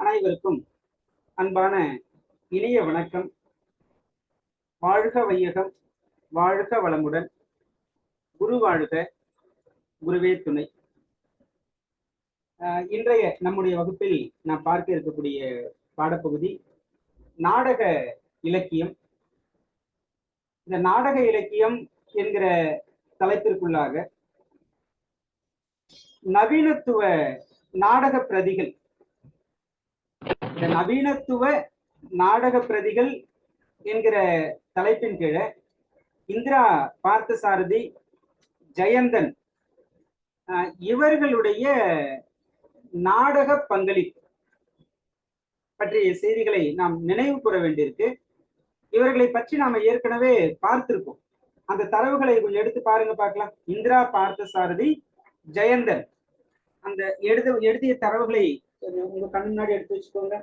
அனைவருக்கும் அன்பான இனிய வணக்கம். வாழ்க வையகம், வாழ்க வளமுடன், குரு வாழ்க, குருவே துணை. இன்றைய நம்முடைய வகுப்பில் நாம் பார்க்க இருக்கக்கூடிய பாடப்பகுதி நாடக இலக்கியம். இந்த நாடக இலக்கியம் என்கிற தலைப்பிற்குள்ளாக நவீனத்துவ நாடக பிரதிகள், இந்த நவீனத்துவ நாடக பிரதிகள் என்கிற தலைப்பின் கீழே இந்திரா பார்த்தசாரதி, ஜெயந்தன் இவர்களுடைய நாடக பங்களிப்பு பற்றிய செய்திகளை நாம் நினைவு கூற வேண்டியிருக்கு. இவர்களை பற்றி நாம ஏற்கனவே பார்த்திருக்கோம். அந்த தரவுகளை கொஞ்சம் எடுத்து பாருங்க, பார்க்கலாம். இந்திரா பார்த்தசாரதி, ஜெயந்தன், அந்த எழுதிய தரவுகளை உங்க கண் முன்னாடி எடுத்து வச்சுக்கோங்க.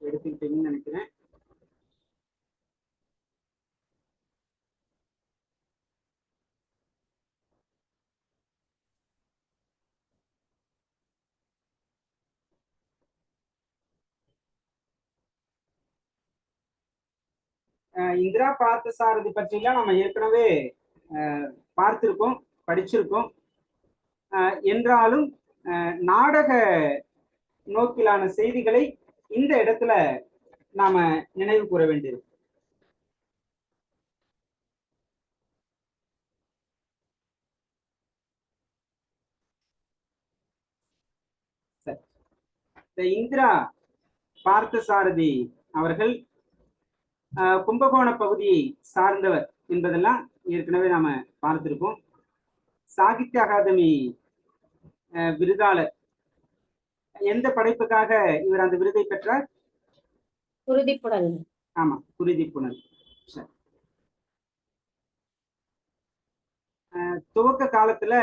எடுத்துக்கிட்டீங்கன்னு நினைக்கிறேன். இந்திரா பார்த்தசாரதி பற்றிலாம் நம்ம ஏற்கனவே பார்த்திருக்கோம், படிச்சிருக்கோம். என்றாலும் நாடக நோக்கிலான செய்திகளை இந்த இடத்துல நாம நினைவு கூற வேண்டியிருக்கு. இந்திரா பார்த்தசாரதி அவர்கள் கும்பகோண பகுதியை சார்ந்தவர் என்பதெல்லாம் ஏற்கனவே நாம பார்த்திருக்கோம். சாகித்ய அகாதமி விருதாளர். எந்த படைப்புக்காக இவர் அந்த விருதை பெற்றார்? குருதிப்புணல். ஆமா, குருதிப்புணல். துவக்க காலத்துல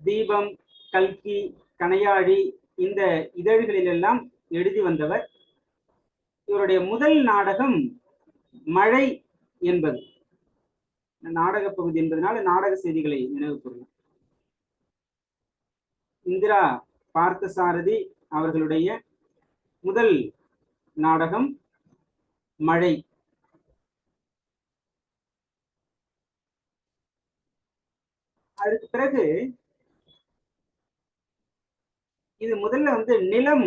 தீபம், கல்கி, கணையாழி இந்த இதழ்களில் எல்லாம் எழுதி வந்தவர். இவருடைய முதல் நாடகம் மழை என்பது. நாடக பகுதி என்பதனால நாடக செய்திகளை நினைவு கூறலாம். இந்திரா பார்த்தசாரதி அவர்களுடைய முதல் நாடகம் மழை. அதுக்கு பிறகு இது முதல்ல நிலம்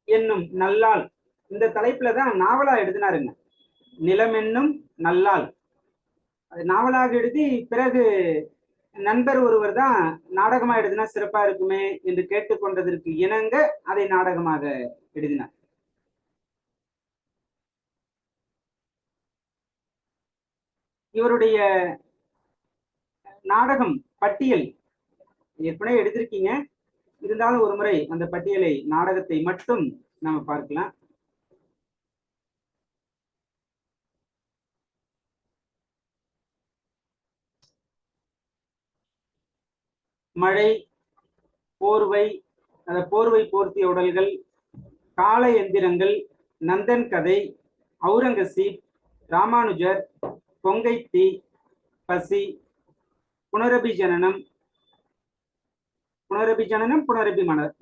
என்னும் நல்லால் இந்த தலைப்புலதான் நாவலா எழுதினாருங்க. நிலம் என்னும் நல்லால் அது நாவலாக எழுதி, பிறகு நண்பர் ஒருவர் தான் நாடகமா எழுதினா சிறப்பா இருக்குமே என்று கேட்டுக்கொண்டதற்கு இணங்க அதை நாடகமாக எழுதினார். இவருடைய நாடகம் பட்டியல் ஏற்கனவே எழுதியிருக்கீங்க, இருந்தாலும் ஒரு முறை அந்த பட்டியலை, நாடகத்தை மட்டும் நாம பார்க்கலாம். மழை, போர்வை, போர்வை போர்த்திய உடல்கள், கால எந்திரங்கள், நந்தன் கதை, அவுரங்கசீப், ராமானுஜர், பொங்கைத்தீ, பசி, புனரபி ஜனனம், புனரபி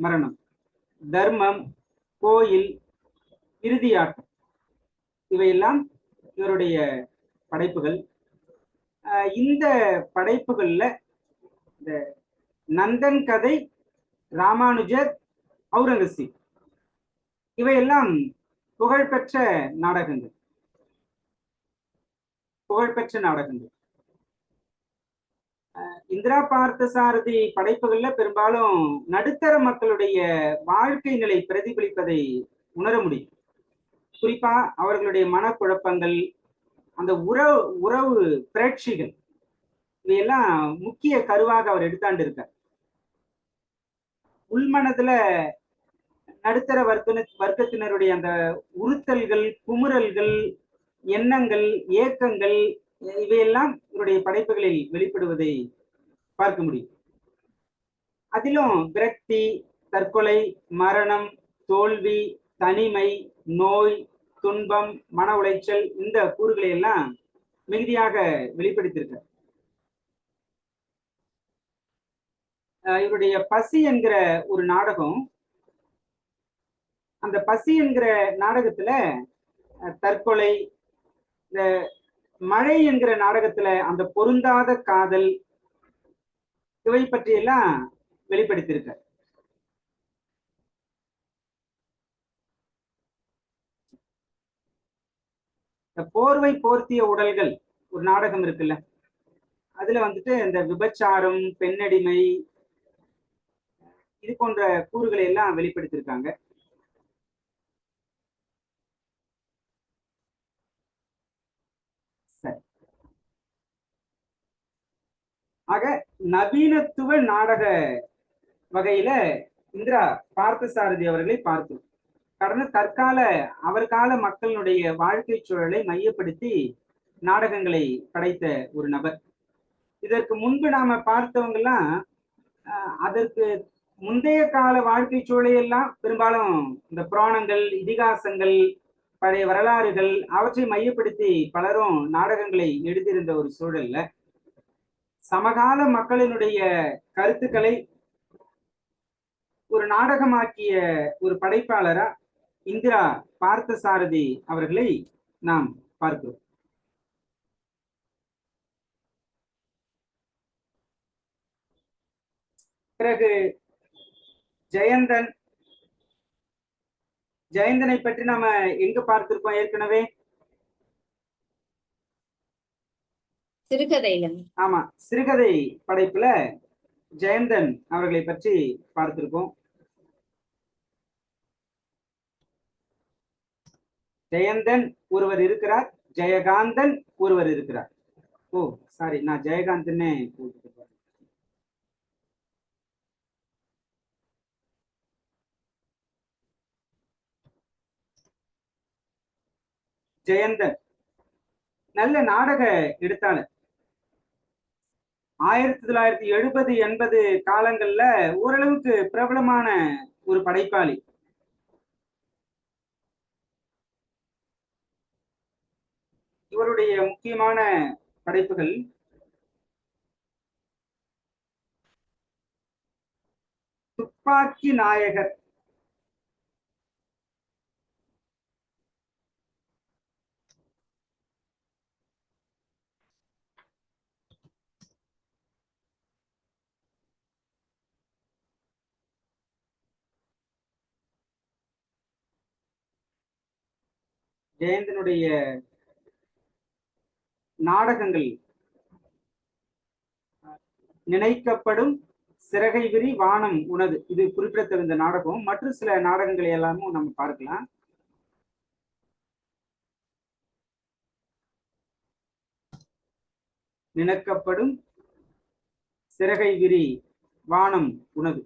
மரணம், தர்மம், கோயில், இறுதியாட்டம், இவையெல்லாம் இவருடைய படைப்புகள். இந்த படைப்புகள்ல இந்த நந்தன் கதை, ராமானுஜர், அவுரங்கசீப் இவையெல்லாம் புகழ்பெற்ற நாடகங்கள். இந்திரா பார்த்தசாரதி படைப்புகள்ல பெரும்பாலும் நடுத்தர மக்களுடைய வாழ்க்கை நிலை பிரதிபலிப்பதை உணர முடியும். குறிப்பா அவர்களுடைய மனக்குழப்பங்கள், அந்த உறவு உறவு புரட்சிகள் இவையெல்லாம் முக்கிய கருவாக அவர் எடுத்தாண்டு இருக்கார். உள்மனதுல நடுத்தர வர்க்கத்தினருடைய அந்த உறுத்தல்கள், குமுறல்கள், எண்ணங்கள், ஏக்கங்கள் இவையெல்லாம் இவருடைய படைப்புகளில் வெளிப்படுவதை பார்க்க முடியும். அதிலும் விரக்தி, தற்கொலை, மரணம், தோல்வி, தனிமை, நோய், துன்பம், மன உளைச்சல் இந்த கூறுகளை எல்லாம் மிகுதியாக வெளிப்படுத்தியிருக்கார். இவருடைய பசி என்கிற ஒரு நாடகம், அந்த பசி என்கிற நாடகத்துல தற்கொலை, இந்த மழை என்கிற நாடகத்துல அந்த பொருந்தாத காதல் இவை பற்றியெல்லாம் வெளிப்படுத்தியிருக்கார். போர்வை போர்த்திய உடல்கள் ஒரு நாடகம் இருக்குல்ல, அதுல வந்துட்டு இந்த விபச்சாரம், பெண்ணடிமை இது போன்ற கூறுகளை எல்லாம் வெளிப்படுத்தியிருக்காங்க. சரி, ஆக நவீனத்துவ நாடக வகையில இந்திரா பார்த்தசாரதி அவர்களை பார்த்தோம். கடந்த தற்கால அவர் கால மக்களுடைய வாழ்க்கை சூழலை மையப்படுத்தி நாடகங்களை படைத்த ஒரு நபர். இதற்கு முன்பு நாம பார்த்தவங்கெல்லாம் அதற்கு முந்தைய கால வாழ்க்கை சூழலையெல்லாம் பெரும்பாலும் இந்த புராணங்கள், இதிகாசங்கள், பழைய வரலாறுகள் அவற்றை மையப்படுத்தி பலரும் நாடகங்களை எழுதியிருந்த ஒரு சூழல்ல சமகால மக்களினுடைய கருத்துக்களை ஒரு நாடகமாக்கிய ஒரு படைப்பாளரா இந்திரா பார்த்தசாரதி அவர்களை நாம் பார்க்கிறோம். பிறகு ஜெயந்தன். ஜெயந்தனை பற்றி நாம எங்க பார்த்திருக்கோம் ஏற்கனவே? சிறுகதையில. ஆமா, சிறுகதை படைப்புல ஜெயந்தன் அவர்களை பற்றி பார்த்திருக்கோம். ஜெயந்தன் ஒருவர் இருக்கிறார், ஜெயகாந்தன் ஒருவர் இருக்கிறார். ஓ சாரி, நான் ஜெயகாந்தன்னே போட்டுட்டு. ஜெயந்தன் நல்ல நாடக எழுத்தாளர். 1970-80 காலங்கள்ல ஓரளவுக்கு பிரபலமான ஒரு படைப்பாளி. இவருடைய முக்கியமான படைப்புகள் துப்பாக்கி நாயகர், ஜெயந்தனுடைய நாடகங்கள் நினைக்கப்படும், சிறகை விரி, வானம் உனது, இது குறிப்பிடத்தகுந்த நாடகம். மற்ற சில நாடகங்களை எல்லாமும் நம்ம பார்க்கலாம். நினைக்கப்படும், சிறகை விரி, வானம் உனது.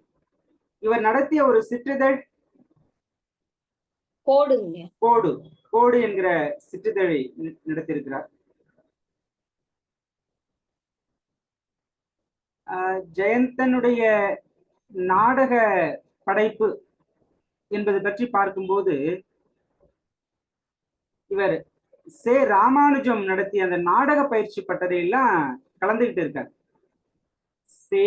இவர் நடத்திய ஒரு சிற்றிதழ் கோடு கோடு என்கிற சிற்றிதழை நடத்தியிருக்கிறார். ஜெயந்தனுடைய நாடக படைப்பு என்பது பற்றி பார்க்கும்போது இவர் சே ராமானுஜம் நடத்திய அந்த நாடக பயிற்சி பட்டறையெல்லாம் கலந்துகிட்டு இருக்கார். சே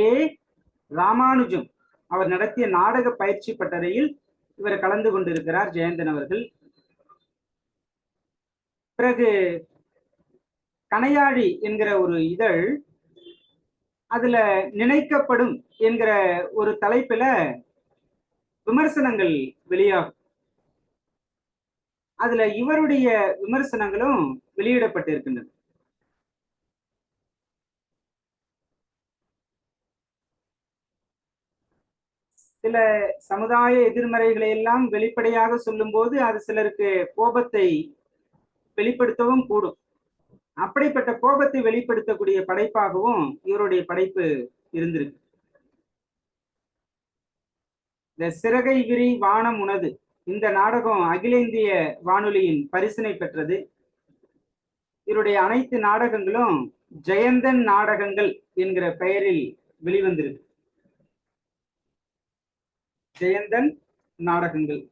ராமானுஜம் அவர் நடத்திய நாடக பயிற்சி பட்டறையில் இவர் கலந்து கொண்டிருக்கிறார் ஜெயந்தன் அவர்கள். பிறகு கணையாழி என்கிற ஒரு இதழ், அதுல நினைக்கப்படும் என்கிற ஒரு தலைப்புல விமர்சனங்கள் வெளியாகும். அதுல இவருடைய விமர்சனங்களும் வெளியிடப்பட்டிருக்கின்றன. சில சமுதாய எதிர்மறைகளை எல்லாம் வெளிப்படையாக சொல்லும் போது அது சிலருக்கு கோபத்தை வெளிப்படுத்தவும் கூடும். அப்படிப்பட்ட கோபத்தை வெளிப்படுத்தக்கூடிய படைப்பாகவும் இவருடைய படைப்பு இருந்திருக்கு. இந்த சிறகை விரி வானம் உனது இந்த நாடகம் அகில இந்திய வானொலியின் பரிசினை பெற்றது. இவருடைய அனைத்து நாடகங்களும் ஜெயந்தன் நாடகங்கள் என்கிற பெயரில் வெளிவந்திருக்கு. ஜெயந்தன் நாடகங்கள்.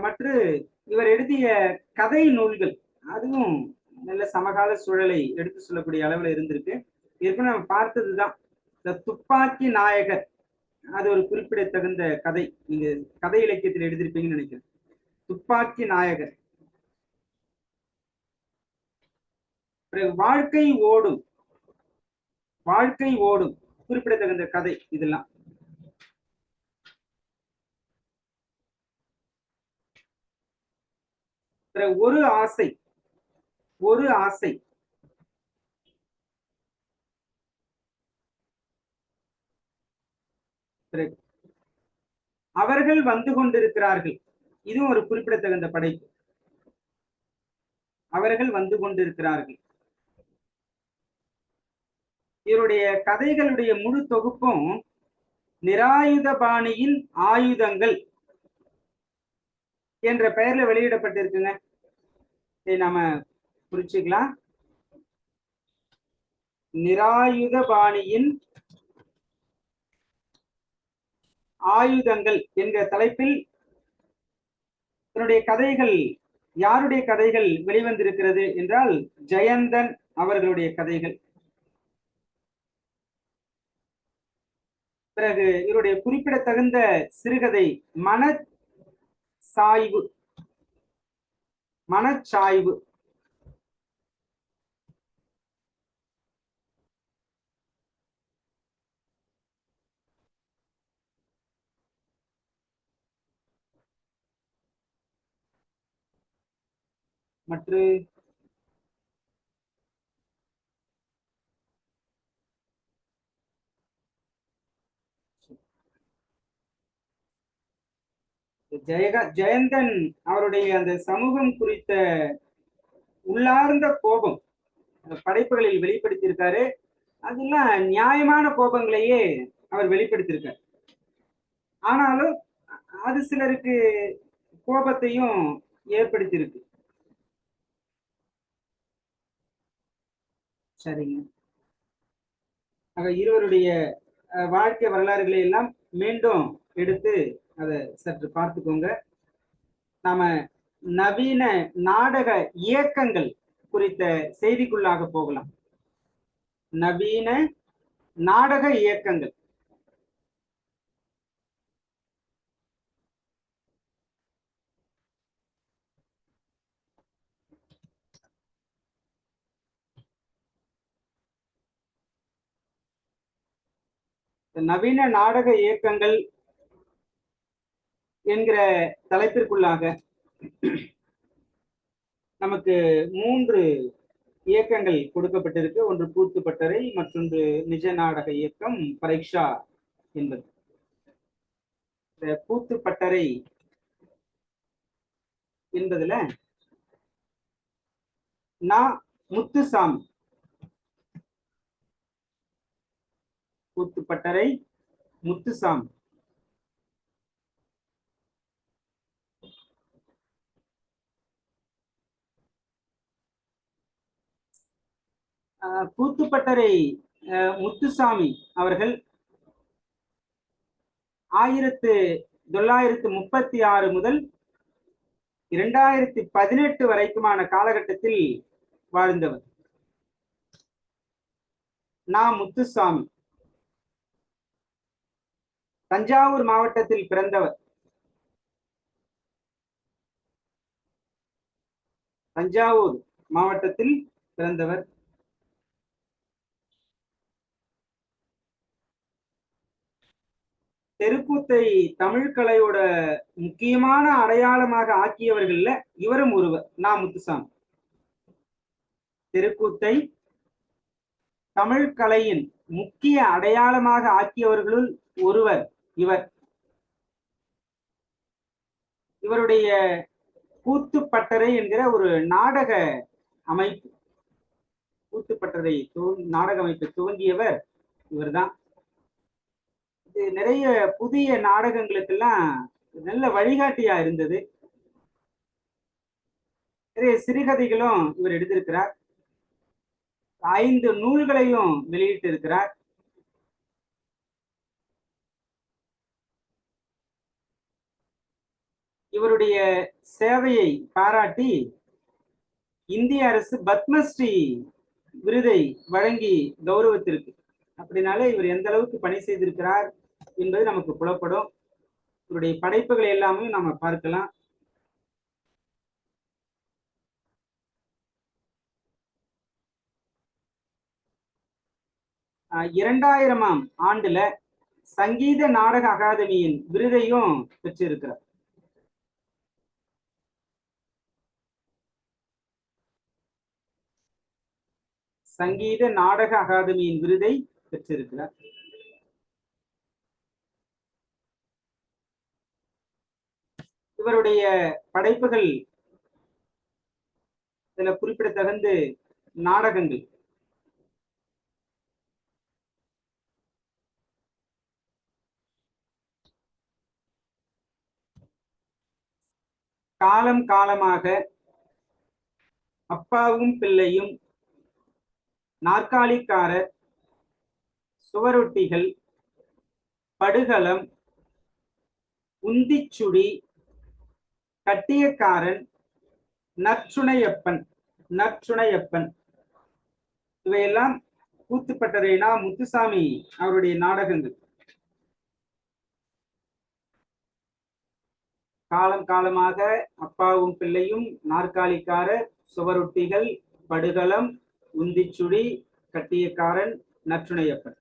மற்ற இவர் எழுதிய கதை நூல்கள் அதுவும் நல்ல சமகால சூழலை எடுத்து சொல்லக்கூடிய அளவுல இருந்திருக்கு. ஏற்கனவே நம்ம பார்த்ததுதான் இந்த துப்பாக்கி நாயகர். அது ஒரு குறிப்பிடத்தகுந்த கதை. நீங்க கதை இலக்கியத்தில் எழுதியிருப்பீங்கன்னு நினைக்கிறேன். துப்பாக்கி நாயகர். வாழ்க்கை ஓடும். வாழ்க்கை ஓடும் குறிப்பிடத்தகுந்த கதை இதெல்லாம். ஒரு ஆசை. ஒரு ஆசை. அவர்கள் வந்து கொண்டிருக்கிறார்கள். இதுவும் ஒரு குறிப்பிடத்தகுந்த படைப்பு. அவர்கள் வந்து கொண்டிருக்கிறார்கள். இவருடைய கதைகளுடைய முழு தொகுப்பும் நிராயுதபாணியின் ஆயுதங்கள் என்ற பெயர்ல வெளியிடப்பட்டிருக்குங்க. இதை நாம குறிச்சுக்கலாம். நிராயுதபாணியின் ஆயுதங்கள் என்கிற தலைப்பில் தன்னுடைய கதைகள், யாருடைய கதைகள் வெளிவந்திருக்கிறது என்றால் ஜெயந்தன் அவர்களுடைய கதைகள். பிறகு இவருடைய குறிப்பிடத்தகுந்த சிறுகதை மனச்சாய்வு. மனச்சாய்வு. மற்ற ஜெயந்தன் அவருடைய அந்த சமூகம் குறித்த உள்ளார்ந்த கோபம் படைப்புகளில் வெளிப்படுத்தியிருக்காரு. அதெல்லாம் நியாயமான கோபங்களையே அவர் வெளிப்படுத்தியிருக்கார். ஆனாலும் அது சிலருக்கு கோபத்தையும் ஏற்படுத்தியிருக்கு. சரிங்க. ஆக இருவருடைய வாழ்க்கை வரலாறுகளை எல்லாம் மீண்டும் எடுத்து அதை சற்று பார்த்துக்கோங்க. நாம நவீன நாடக இயக்கங்கள் குறித்த செய்திக்குள்ளாக போகலாம். நவீன நாடக இயக்கங்கள். நவீன நாடக இயக்கங்கள் என்கிற தலைப்பிற்குள்ளாக நமக்கு 3 இயக்கங்கள் கொடுக்கப்பட்டிருக்கு. ஒன்று கூத்துப்பட்டறை, மற்றொன்று நிஜ நாடக இயக்கம், பரீட்சா என்பது. கூத்துப்பட்டறை என்பதுல முத்துசாமி. கூத்துப்பட்டறை முத்துசாமி. கூத்துப்பட்டறை முத்துசாமி அவர்கள் 1936 முதல் 2018 வரைக்குமான காலகட்டத்தில் வாழ்ந்தவர். முத்துசாமி தஞ்சாவூர் மாவட்டத்தில் பிறந்தவர். தஞ்சாவூர் மாவட்டத்தில் பிறந்தவர். தெருக்கூத்தை தமிழ் கலையோட முக்கியமான அடையாளமாக ஆக்கியவர்கள்ல இவரும் ஒருவர். முத்துசாமி தெருக்கூத்தை தமிழ் கலையின் முக்கிய அடையாளமாக ஆக்கியவர்களுள் ஒருவர் இவர். இவருடைய கூத்துப்பட்டறை என்கிற ஒரு நாடக அமைப்பு, கூத்துப்பட்டறை நாடக அமைப்பை துவங்கியவர் இவர்தான். இது நிறைய புதிய நாடகங்களுக்கெல்லாம் நல்ல வழிகாட்டியா இருந்தது. நிறைய சிறுகதைகளும் இவர் எழுதியிருக்கிறார். 5 நூல்களையும் வெளியிட்டு இருக்கிறார். இவருடைய சேவையை பாராட்டி இந்திய அரசு பத்மஸ்ரீ விருதை வழங்கி கௌரவித்திருக்கு. அப்படினாலே இவர் எந்த அளவுக்கு பணி செய்திருக்கிறார் என்பது நமக்கு புலப்படும். இவருடைய படைப்புகளை எல்லாமே நாம பார்க்கலாம். ஆஹ் 2000ஆம் ஆண்டுல சங்கீத நாடக அகாதமியின் விருதையும் பெற்றிருக்கிறார். சங்கீத நாடக அகாதமியின் விருதை பெற்றிருக்கிறார். இவருடைய படைப்புகள் சில குறிப்பிடத்தகுந்த நாடகங்கள். காலம் காலமாக, அப்பாவும் பிள்ளையும், நாற்காலிக்காரர், சுவரொட்டிகள், படுகளம், உந்திச்சுடி, கட்டியக்காரன், நற்சுணையப்பன். நற்சுணையப்பன் இவையெல்லாம் கூத்துப்பட்டறைனா முத்துசாமி அவருடைய நாடகங்கள். காலம் காலமாக, அப்பாவும் பிள்ளையும், நாற்காலிக்காரர், சுவரொட்டிகள், படுகளம், உந்திச்சுடி, கட்டியக்காரன், நற்றுணையப்பன்.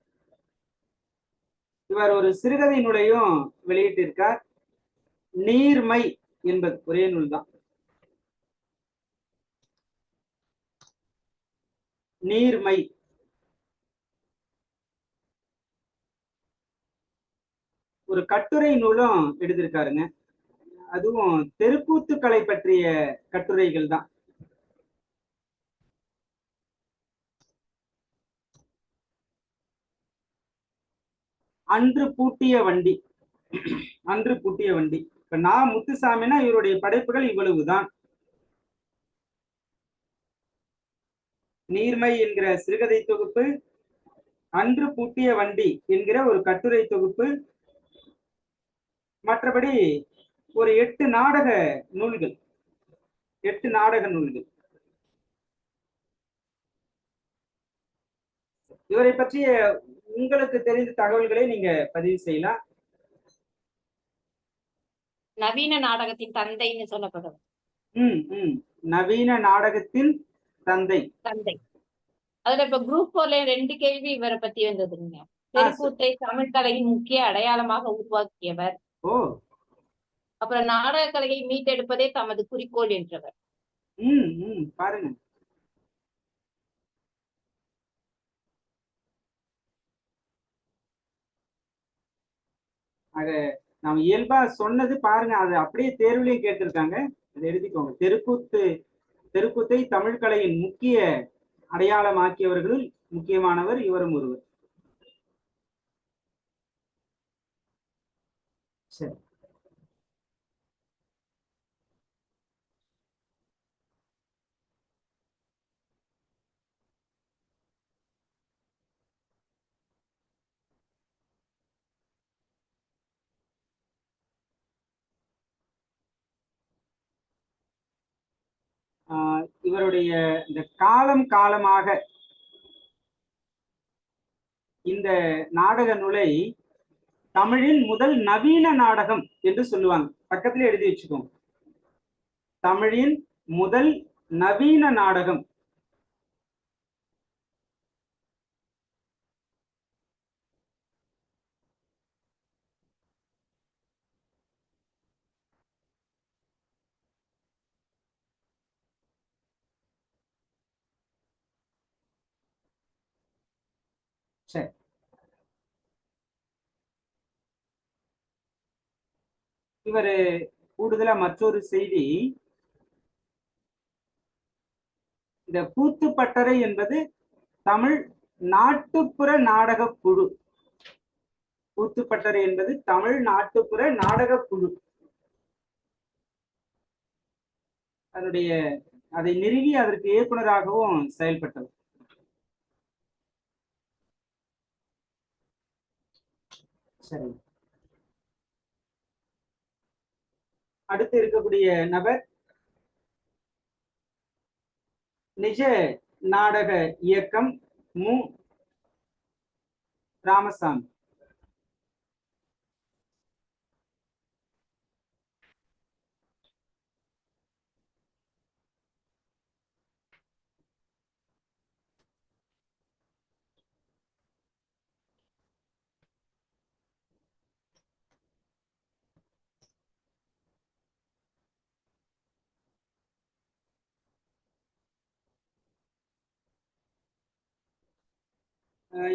இவர் ஒரு சிறுகதை நூலையும் வெளியிட்டிருக்கார். நீர்மை என்பது ஒரே நூல் தான். நீர்மை. ஒரு கட்டுரை நூலும் எழுதியிருக்காருங்க. அதுவும் தெருக்கூத்துக்களை பற்றிய கட்டுரைகள் தான். அன்று பூட்டிய வண்டி. அன்று பூட்டிய வண்டி. இப்ப நான் முத்துசாமினா இவருடைய படைப்புகள் இவ்வளவுதான். நீர்மை என்கிற சிறுகதை தொகுப்பு, அன்று பூட்டிய வண்டி என்கிற ஒரு கட்டுரை தொகுப்பு, மற்றபடி ஒரு 8 நாடக நூல்கள். 8 நாடக நூல்கள். இவரை பற்றிய உங்களுக்கு தெரிந்த தகவல்களை நீங்க பதிவு செய்யலாம். நவீன நாடகத்தின் தந்தைன்னு சொல்லப்படுது. நவீன நாடகத்தின் தந்தை. தந்தை. அதுல இப்ப குரூப் 4ல 2 கேள்வி இவரை பத்தி வந்ததுங்க. தெருக்கூத்தை தமிழ் கலையின் முக்கிய அடையாளமாக உருவாக்கியவர். அப்புறம் நாடக கலையை மீட்டெடுப்பதே தமது குறிக்கோள் என்றவர். பாருங்க. அத நாம் இயல்பா சொன்னது பாருங்க. அது அப்படியே தேர்வுலையும் கேட்டிருக்காங்க. அதை எழுதிக்கோங்க. தெருக்கூத்தை தமிழ் கலையின் முக்கிய அடையாளமாக்கியவர்களுள் முக்கியமானவர் இவரும் ஒருவர். சரி. இவருடைய இந்த காலம் காலமாக இந்த நாடக நூலை தமிழின் முதல் நவீன நாடகம் என்று சொல்லுவாங்க. பக்கத்துல எழுதி வச்சுக்கோங்க. தமிழின் முதல் நவீன நாடகம். சரி. இவர் கூடுதலா மற்றொரு செய்தி, இந்த கூத்துப்பட்டறை என்பது தமிழ் நாட்டுப்புற நாடக குழு. கூத்துப்பட்டறை என்பது தமிழ் நாட்டுப்புற நாடக குழு. அதனுடைய அதை நிறுவி அதற்கு இயக்குனராகவும் செயல்பட்டவர். சரி, அடுத்து இருக்கக்கூடிய நபர் நிஜ நாடக இயக்கம் மு. ராமசாமி.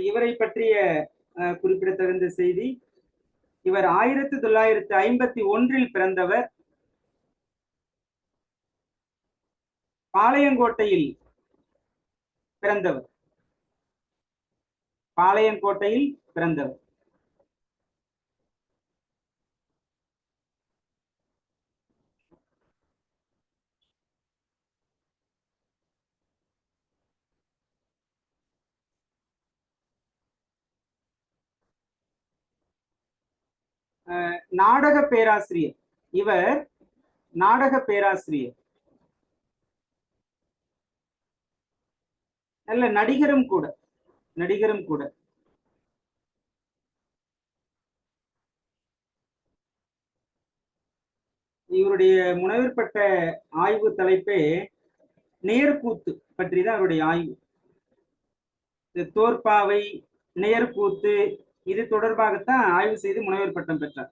இவரை பற்றிய குறிப்பிடத்தகுந்த செய்தி, இவர் 1951 பிறந்தவர். பாளையங்கோட்டையில் பிறந்தவர். பாளையங்கோட்டையில் பிறந்தவர். நாடக பேராசிரியர். இவர் நாடக பேராசிரியர், நல்ல நடிகரும் கூட. நடிகரும் கூட. இவருடைய முனைவர் பட்ட ஆய்வு தலைப்பே நேர்கூத்து பற்றி தான் அவருடைய ஆய்வு. தோற்பாவை, நேர்கூத்து இது தொடர்பாகத்தான் ஆய்வு செய்து முனைவர் பட்டம் பெற்றார்.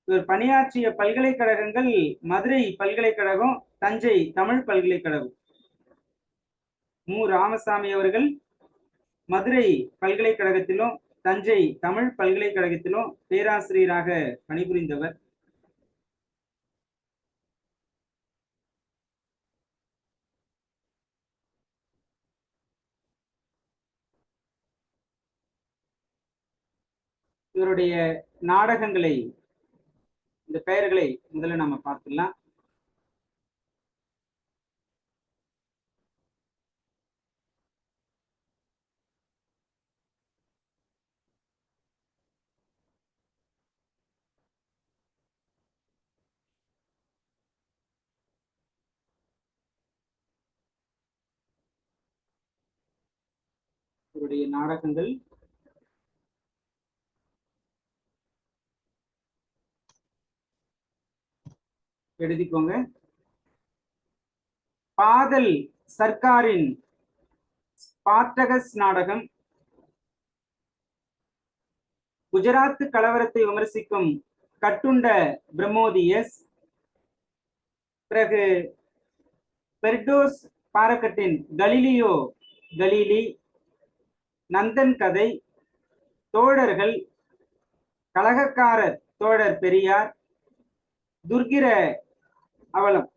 இவர் பணியாற்றிய பல்கலைக்கழகங்கள் மதுரை பல்கலைக்கழகம், தஞ்சை தமிழ் பல்கலைக்கழகம். மு. ராமசாமி அவர்கள் மதுரை பல்கலைக்கழகத்திலும் தஞ்சை தமிழ் பல்கலைக்கழகத்திலும் பேராசிரியராக பணிபுரிந்தவர். இவருடைய நாடகங்களை, இந்த பெயர்களை முதல்ல நாம பார்த்துடலாம். இவருடைய நாடகங்கள் எழுதிக்கோங்க. பாதல் சர்க்காரின் ஸ்பார்டகஸ் நாடகம், குஜராத் கலவரத்தை விமர்சிக்கும் கட்டுண்ட பிரம்மோதியஸ், பிறகு பெர்டோஸ் பாரக்கட்டின் கலீலியோ கலீலி, நந்தன் கதை, தோழர்கள், கலகக்காரர் தோழர் பெரியார், துர்கிர அவலம்.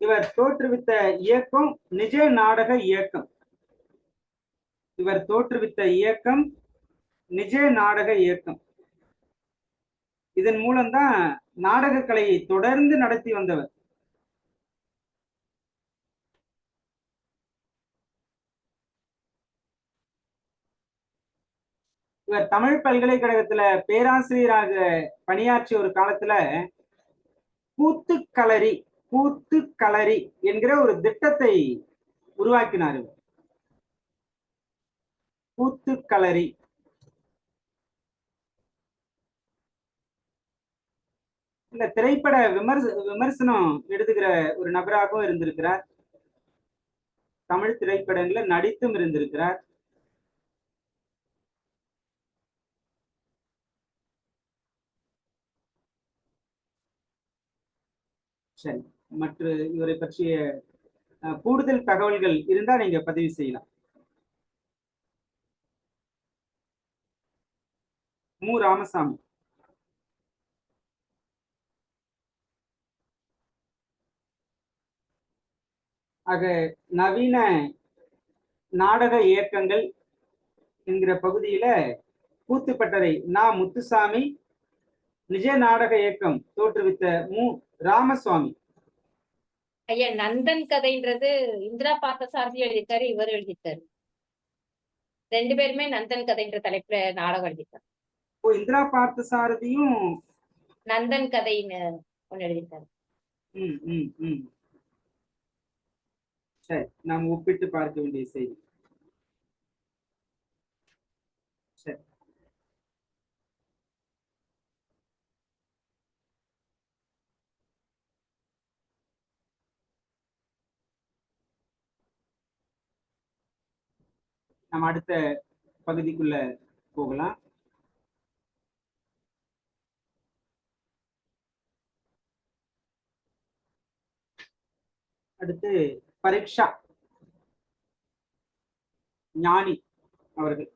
இவர் தோற்றுவித்த இயக்கம் நிஜ நாடக இயக்கம். இவர் தோற்றுவித்த இயக்கம் நிஜ நாடக இயக்கம். இதன் மூலம்தான் நாடக கலையை தொடர்ந்து நடத்தி வந்தவர். இவர் தமிழ் பல்கலைக்கழகத்துல பேராசிரியராக பணியாற்றிய ஒரு காலத்துல கூத்துக்களரி கூத்துக்களரி என்கிற ஒரு திட்டத்தை உருவாக்கினார். கூத்துக்களரி இந்த திரைப்பட விமர்சனம் எழுதுகிற ஒரு நபராகவும் இருந்திருக்கிறார். தமிழ் திரைப்படங்கள்ல நடித்தும் இருந்திருக்கிறார். சரி, மற்ற இவரை பற்றிய கூடுதல் தகவல்கள் இருந்தா நீங்க பதிவு செய்யலாம். மு ராமசாமி. ஆக நவீன நாடக இயக்கங்கள் என்கிற பகுதியில கூத்துப்பட்டறை நா முத்துசாமி, நிஜ நாடக இயக்கம் தோற்றுவித்த மு ராமசுவாமி. ஐயா, நந்தன் கதைன்றது இந்திரா பார்த்தசாரதி எழுதிட்டாரு, இவர் எழுதிட்டாரு. 2 பேருமே நந்தன் கதைன்ற தலைப்புல நாடகம் எழுதிட்டாரு. ஓ, இந்திரா பார்த்தசாரதியும் நந்தன் கதைன்னு ஒண்ணு எழுதிட்டாரு. சரி, நாம் ஒப்பிட்டு பார்க்க வேண்டிய செய்தி. சரி, நம்ம அடுத்த பகுதிக்குள்ள போகலாம். அடுத்து பரீட்சா ஞானி அவர்கள்.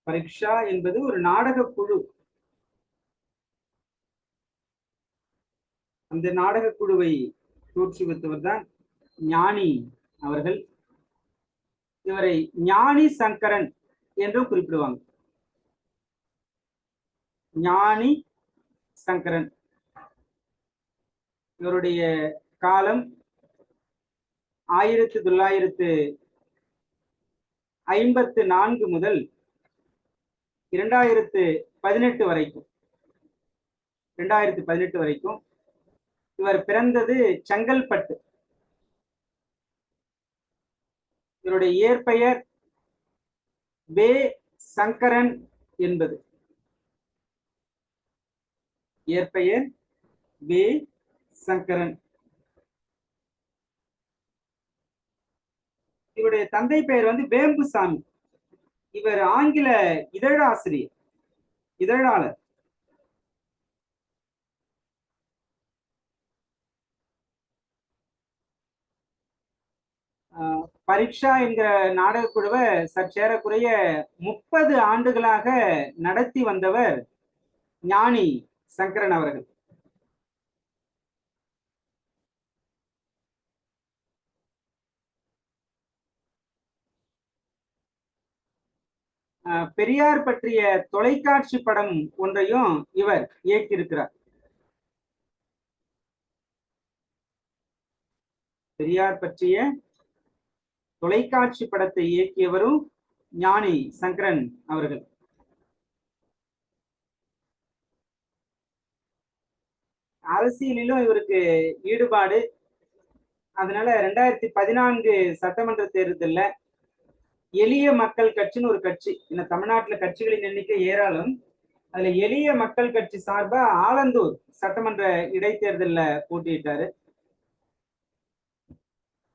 பரீட்சா என்பது ஒரு நாடக குழு. அந்த நாடக குழுவை தோற்றுவித்தவர் தான் ஞானி அவர்கள். இவரை ஞானி சங்கரன் என்றும் குறிப்பிடுவாங்க. ஞானி சங்கரன். இவருடைய காலம் 1954 முதல் 2018 வரைக்கும். 2018 வரைக்கும். இவர் பிறந்தது செங்கல்பட்டு. இவருடைய இயற்பெயர் வே சங்கரன் என்பது. இயற்பெயர் வே சங்கரன். இவருடைய தந்தை பெயர் வந்து வேம்புசாமி. இவர் ஆங்கில இதழாசிரியர், இதழாளர். பரீட்சா என்கிற நாடக குழுவை சற்றேறக்குறைய 30 ஆண்டுகளாக நடத்தி வந்தவர் ஞானி சங்கரன் அவர்கள். பெரியார் பற்றிய தொலைக்காட்சி படம் ஒன்றையும் இவர் இயக்கியிருக்கிறார். பெரியார் பற்றிய தொலைக்காட்சி படத்தை இயக்கியவரும் ஞானி சங்கரன் அவர்கள். அரசியலிலும் இவருக்கு ஈடுபாடு. அதனால 2014 சட்டமன்ற தேர்தலில் எளிய மக்கள் கட்சின்னு ஒரு கட்சி, இந்த தமிழ்நாட்டுல கட்சிகளின் எண்ணிக்கை ஏராளம். அதுல எளிய மக்கள் கட்சி சார்பா ஆலந்தூர் சட்டமன்ற இடைத்தேர்தலில் போட்டியிட்டாரு.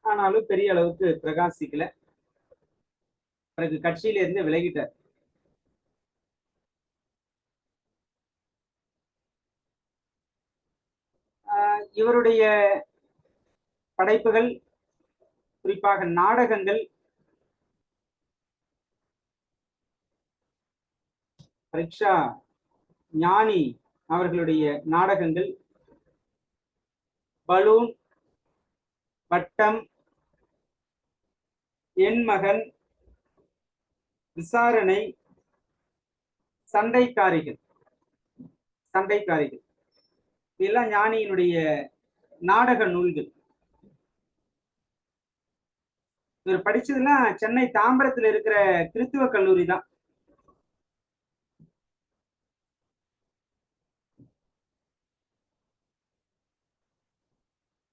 ஆனாலும் பெரிய அளவுக்கு பிரகாசிக்கல. பிறகு கட்சியில இருந்து விலகிட்டார். இவருடைய படைப்புகள், குறிப்பாக நாடகங்கள், பரீட்சா ஞானி அவர்களுடைய நாடகங்கள் பலூன், பட்டம், என் மகன், விசாரணை, சண்டைக்காரிகள் இதெல்லாம் ஞானியினுடைய நாடக நூல்கள். இவர் படிச்சதுலாம் சென்னை தாம்பரத்தில் இருக்கிற கிறித்துவ கல்லூரி தான்.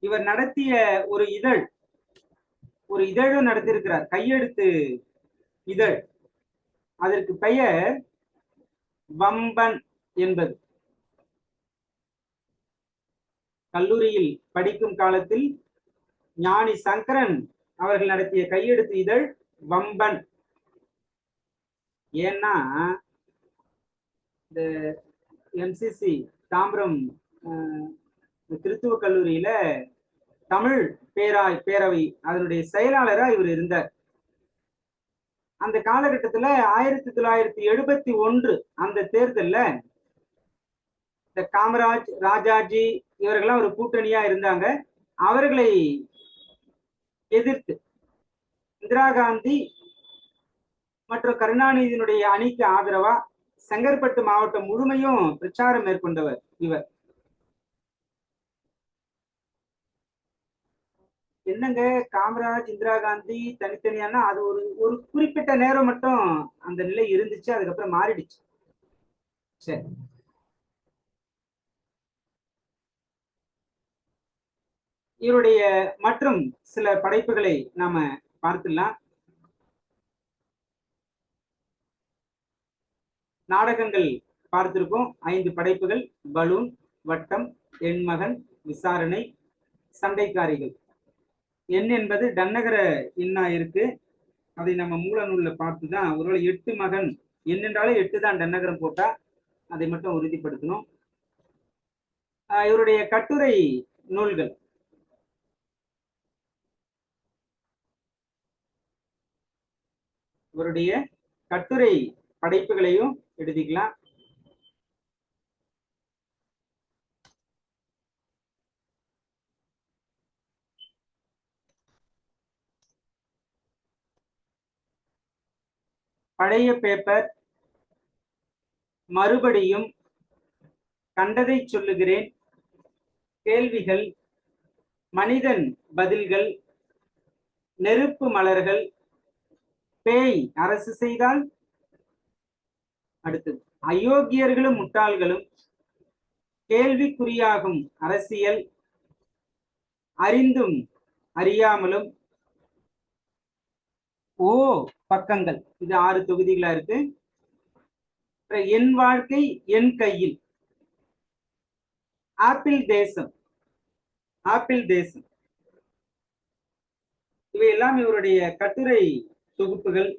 இவர் நடத்திய ஒரு இதழும் நடத்தியிருக்கிறார், கையெழுத்து இதழ். அதற்கு பெயர் வம்பன் என்பது. கல்லூரியில் படிக்கும் காலத்தில் ஞானி சங்கரன் அவர்கள் நடத்திய கையெழுத்து இதழ் வம்பன். ஏன்னா இந்த MCC தாம்பரம் கிறித்துவ கல்லூரியில தமிழ் பேரவை அதனுடைய செயலாளரா இவர் இருந்தார். அந்த காலகட்டத்துல 1971 அந்த தேர்தல்ல இந்த காமராஜ், ராஜாஜி இவர்கள்லாம் ஒரு கூட்டணியா இருந்தாங்க. அவர்களை எதிர்த்து இந்திரா காந்தி மற்றும் கருணாநிதியினுடைய அணிக்கு ஆதரவா செங்கற்பட்டு மாவட்டம் முழுமையும் பிரச்சாரம் மேற்கொண்டவர் இவர். என்னங்க காமராஜ், இந்திரா காந்தி தனித்தனியானா அது ஒரு குறிப்பிட்ட நேரம் மட்டும் அந்த நிலை இருந்துச்சு, அதுக்கப்புறம் மாறிடுச்சு. சரி, இவருடைய மற்றும் சில படைப்புகளை நாம பார்த்துடலாம். நாடகங்கள் பார்த்திருக்கோம், 5 படைப்புகள்: பலூன், வட்டம், எண்மகன், விசாரணை, சண்டைக்காரிகள். எண் என்பது டன்னகர எண்ணா இருக்கு, அதை நம்ம மூல நூல்ல பார்த்துதான். ஒருவேளை 8 மகன் எண் என்றாலே 8 தான் டன்னகரம் போட்டா, அதை மட்டும் உறுதிப்படுத்தணும். இவருடைய கட்டுரை நூல்கள் இவருடைய கட்டுரை படைப்புகளையும் எழுதிக்கலாம். பழைய பேப்பர், மறுபடியும், கண்டதை சொல்லுகிறேன், கேள்விகள், மனிதன் பதில்கள், நெருப்பு மலர்கள், பேய் அரசு செய்தால், அடுத்தது அயோக்கியர்களும் முட்டாள்களும், கேள்விக்குறியாகும் அரசியல், அறிந்தும் அறியாமலும், பக்கங்கள். இது 6 தொகுதிகளா இருக்கு. என் வாழ்க்கை என் கையில், ஆப்பிள் தேசம், ஆப்பிள் தேசம். இவையெல்லாம் இவருடைய கட்டுரை தொகுப்புகள்.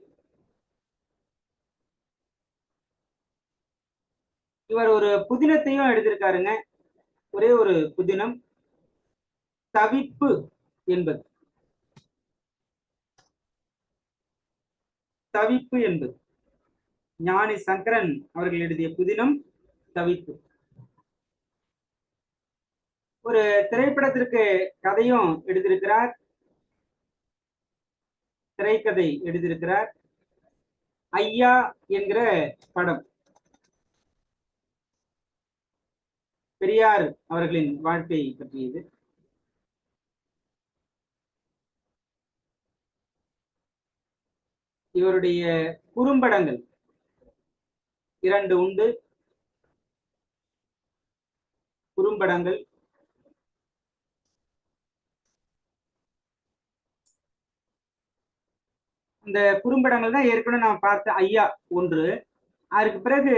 இவர் ஒரு புதினத்தையும் எழுதியிருக்காருங்க, ஒரே ஒரு புதினம், தவிப்பு என்பது. தவிப்பு என்பது ஞானி சங்கரன் அவர்கள் எழுதிய புதினம் தவிப்பு. ஒரு திரைப்படத்திற்கு கதையும் எழுதியிருக்கிறார், திரைக்கதை எழுதியிருக்கிறார். ஐயா என்கிற படம் பெரியார் அவர்களின் வாழ்க்கை பற்றியது. இவருடைய குறும்படங்கள் 2 உண்டு. குறும்படங்கள் இந்த குறும்படங்கள் தான் ஏற்கனவே நாம் பார்த்த ஐயா 1. அதற்கு பிறகு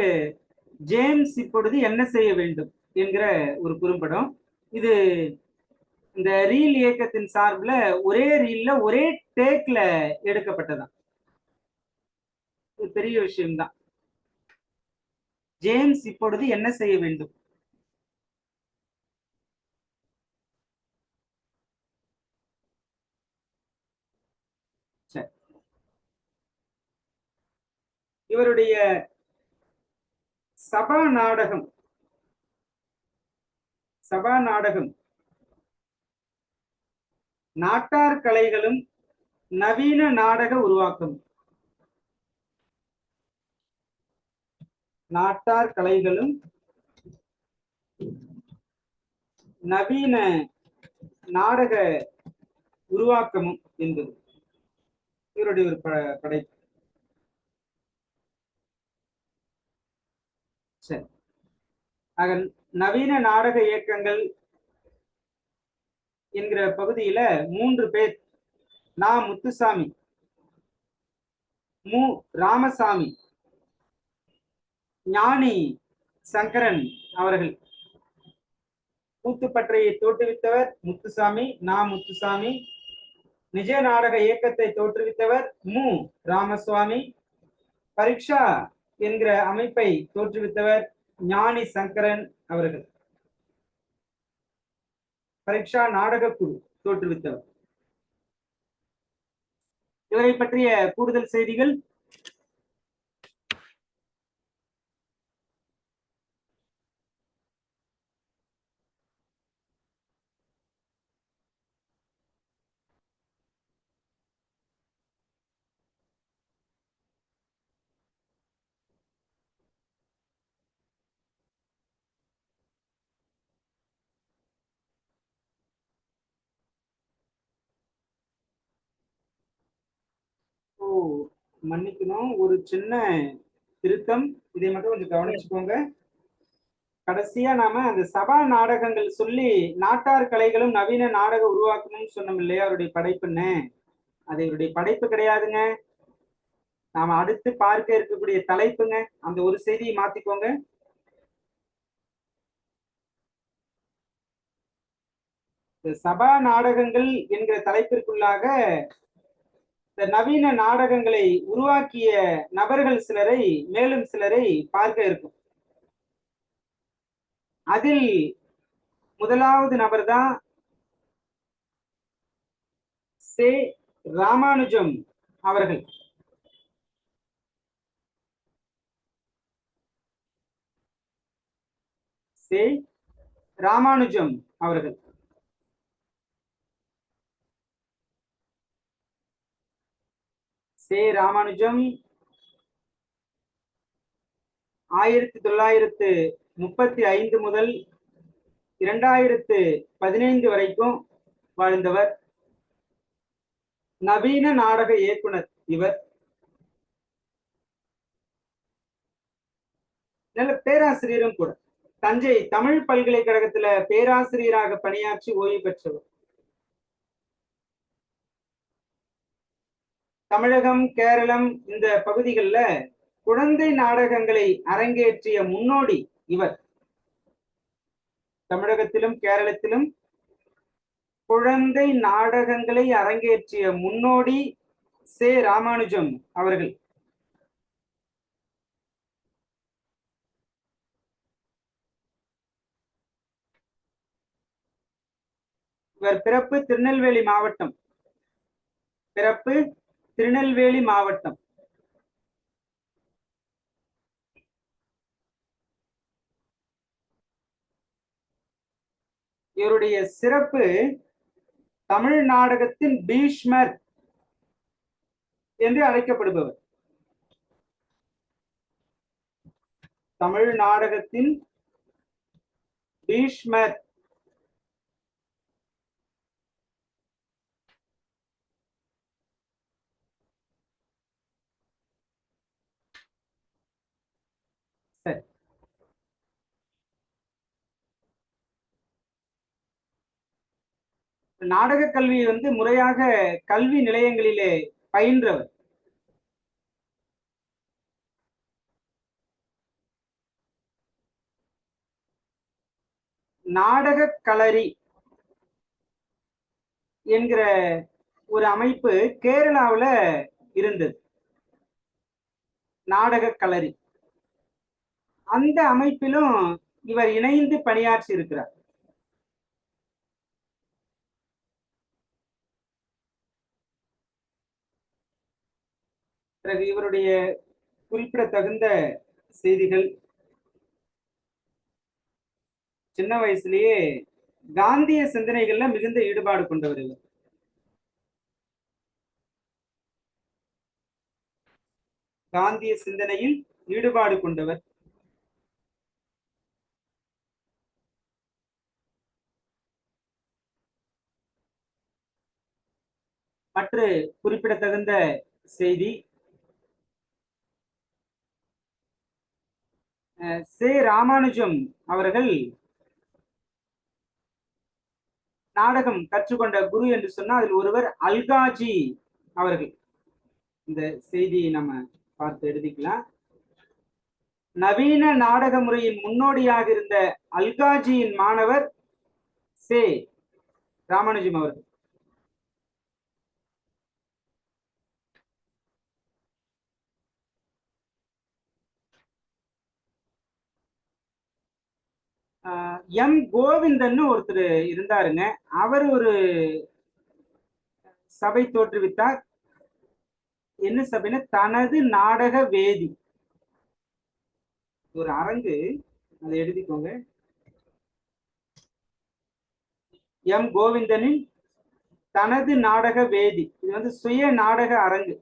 ஜேம்ஸ் இப்பொழுது என்ன செய்ய வேண்டும் என்கிற ஒரு குறும்படம். இது இந்த ரீல் இயக்கத்தின் சார்பில் ஒரே ரீல்ல ஒரே டேக்ல எடுக்கப்பட்டதான். பெரிய விஷயம்தான். ஜேம்ஸ் இப்பொழுது என்ன செய்ய வேண்டும். இவருடைய சபா நாடகம் நாட்டார் கலைகளும் நவீன நாடக உருவாக்கம். நாட்டார் கலைகளும் நவீன நாடக உருவாக்கமும் என்பது இவருடைய ஒரு படைப்பு. சரி, ஆக நவீன நாடக இயக்கங்கள் என்கிற பகுதியில 3 பேர்: நா. முத்துசாமி, மு. ராமசாமி, ஞானி சங்கரன் அவர்கள். கூத்துப்பற்றையை தோற்றுவித்தவர் முத்துசாமி, நா. முத்துசாமி. நிஜ நாடக இயக்கத்தை தோற்றுவித்தவர் மு. ராமசுவாமி. பரீட்சா என்கிற அமைப்பை தோற்றுவித்தவர் ஞானி சங்கரன் அவர்கள். பரீட்சா நாடக குழு தோற்றுவித்தவர். இவரை பற்றிய கூடுதல் செய்திகள் மன்னிக்கணும், ஒரு சின்ன திருத்தம், இதை மட்டும் கொஞ்சம் கவனிச்சுக்கோங்க. கடைசியா நாம அந்த சபா நாடகங்கள் சொல்லி நாட்டார் கலைகளும் நவீன நாடக உருவாக்கணும்னு சொன்னோம் இல்லையா, அவருடைய படைப்புன்னு. அது இவருடைய படைப்பு கிடையாதுங்க. நாம அடுத்து பார்க்க இருக்கக்கூடிய தலைப்புங்க. அந்த ஒரு செய்தியை மாத்திக்கோங்க. சபா நாடகங்கள் என்கிற தலைப்பிற்குள்ளாக இந்த நவீன நாடகங்களை உருவாக்கிய நபர்கள் சிலரை, மேலும் சிலரை பார்க்க இருக்கும். அதில் முதலாவது நபர் தான் சே ராமானுஜம் அவர்கள். சே ராமானுஜம் அவர்கள் சே ராமானுஜம் 1935 முதல் 2015 வரைக்கும் வாழ்ந்தவர். நவீன நாடக இயக்குனர் இவர். நல்ல பேராசிரியரும் கூட. தஞ்சை தமிழ் பல்கலைக்கழகத்துல பேராசிரியராக பணியாற்றி ஓய்வு பெற்றவர். தமிழகம், கேரளம் இந்த பகுதிகளில் குழந்தை நாடகங்களை அரங்கேற்றிய முன்னோடி இவர். தமிழகத்திலும் கேரளத்திலும் குழந்தை நாடகங்களை அரங்கேற்றிய முன்னோடி சே ராமானுஜம் அவர்கள். இவர் பிறப்பு திருநெல்வேலி மாவட்டம். இவருடைய சிறப்பு தமிழ் நாடகத்தின் பீஷ்மர் என்று அழைக்கப்படுபவர். தமிழ் நாடகத்தின் பீஷ்மர். சரி, நாடக கல்வி முறையாக கல்வி நிலையங்களிலே பயின்றவர். நாடக களரி என்கிற ஒரு அமைப்பு கேரளாவில் இருந்தது. நாடக களரி, அந்த அமைப்பிலும் இவர் இணைந்து பணியாற்றி இருக்கிறார். பிறகு இவருடைய குறிப்பிடத்தகுந்த செய்திகள், சின்ன வயசுலயே காந்திய சிந்தனைகள்ல மிகுந்த ஈடுபாடு கொண்டவர் இவர். காந்திய சிந்தனையில் ஈடுபாடு கொண்டவர். மற்ற குறிப்பிடத்தகுந்த செய்தி, சே ராமானுஜம் அவர்கள் நாடகம் கற்றுக்கொண்ட குரு என்று சொன்னால் அதில் ஒருவர் அல்காஜி அவர்கள். இந்த செய்தியை நம்ம பார்த்து எழுதிக்கலாம். நவீன நாடக முறையின் முன்னோடியாக இருந்த அல்காஜியின் மாணவர் சே ராமானுஜம் அவர்கள். எம் கோவிந்தன் ஒருத்தர் இருந்தாருங்க. அவர் ஒரு சபை தோற்றுவித்தார். என்ன சபைன்னு, தனது நாடக வேதி, ஒரு அரங்கு, அதை எழுதிக்கோங்க. எம் கோவிந்தனின் தனது நாடக வேதி, இது சுய நாடக அரங்கு.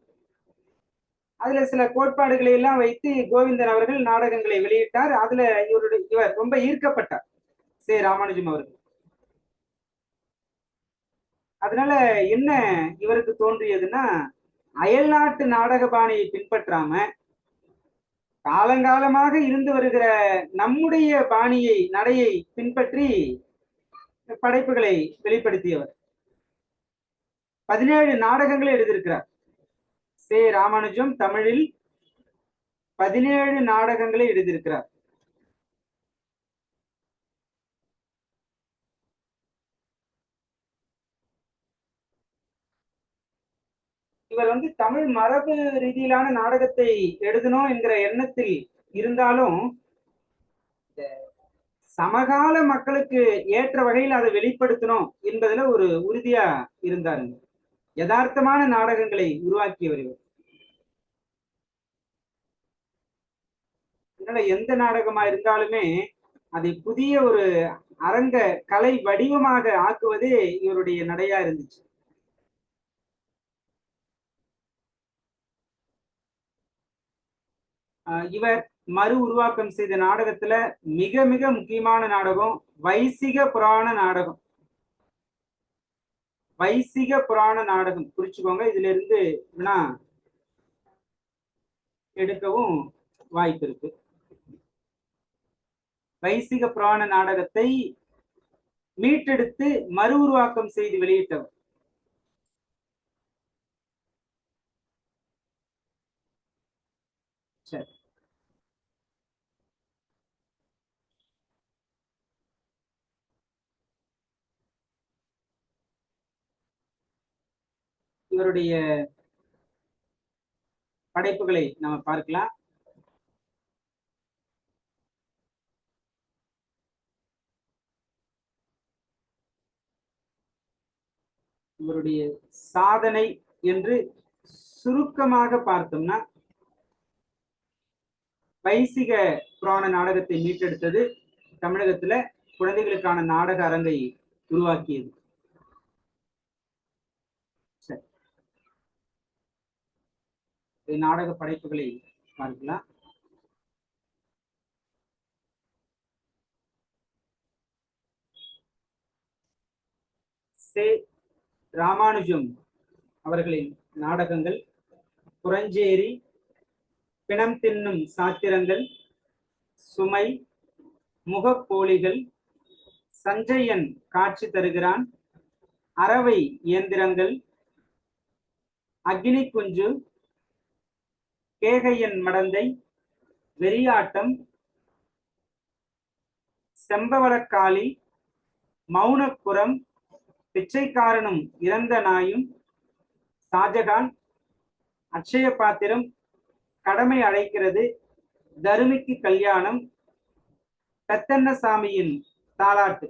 அதுல சில கோட்பாடுகளை எல்லாம் வைத்து கோவிந்தன் அவர்கள் நாடகங்களை வெளியிட்டார். அதுல இவர் ரொம்ப ஈர்க்கப்பட்டார், சே ராமானுஜம் அவர்கள். அதனால என்ன இவருக்கு தோன்றியதுன்னா, அயல்நாட்டு நாடக பாணியை பின்பற்றாம காலங்காலமாக இருந்து வருகிற நம்முடைய பாணியை, நடையை பின்பற்றி படைப்புகளை வெளிப்படுத்தியவர். 17 நாடகங்களை எழுதியிருக்கிறார் சே ராமானுஜம். தமிழில் 17 நாடகங்களை எழுதியிருக்கிறார். இவர் தமிழ் மரபு ரீதியிலான நாடகத்தை எழுதணும் என்கிற எண்ணத்தில் இருந்தாலும் சமகால மக்களுக்கு ஏற்ற வகையில் அதை வெளிப்படுத்தணும் என்பதுல ஒரு உறுதியா இருந்தாருங்க. யதார்த்தமான நாடகங்களை உருவாக்கியவர் இவர். அதனால எந்த நாடகமா இருந்தாலுமே அதை புதிய ஒரு அரங்க கலை வடிவமாக ஆக்குவதே இவருடைய நடையா இருந்துச்சு. இவர் மறு உருவாக்கம் செய்த நாடகத்துல மிக மிக முக்கியமான நாடகம் வைசிக புராண நாடகம். வைசிக புராண நாடகம் குறிச்சுக்கோங்க. இதுல இருந்து வினா எடுக்கவும் வாய்ப்பு இருக்கு. வைசிக புராண நாடகத்தை மீட்டெடுத்து மறு உருவாக்கம் செய்து வெளியிட்டவர். சரி, இவருடைய படைப்புகளை நாம பார்க்கலாம். இவருடைய சாதனை என்று சுருக்கமாக பார்த்தோம்னா, வைசிக புராண நாடகத்தை மீட்டெடுத்தது, தமிழகத்துல குழந்தைகளுக்கான நாடக அரங்கை உருவாக்கியது. சரி, நாடக படைப்புகளை பார்க்கலாம். சே ராமானுஜம் அவர்களின் நாடகங்கள் புறஞ்சேரி, பிணம் தின்னும் சாத்திரங்கள், சுமை, முகப்போலிகள், சஞ்சயன் காட்சி தருகிறான், அறவை இயந்திரங்கள், அக்னி குஞ்சு, கேகையன் மடந்தை, வெறியாட்டம், செம்பவளக்காளி, மௌனக்குரம், பிச்சைக்காரனும் இறந்த நாயும், ஷாஜகான், அட்சய பாத்திரம், கடமை அழைக்கிறது, தருமிக்கு கல்யாணம், பெத்தன்னசாமியின் தாலாட்டு,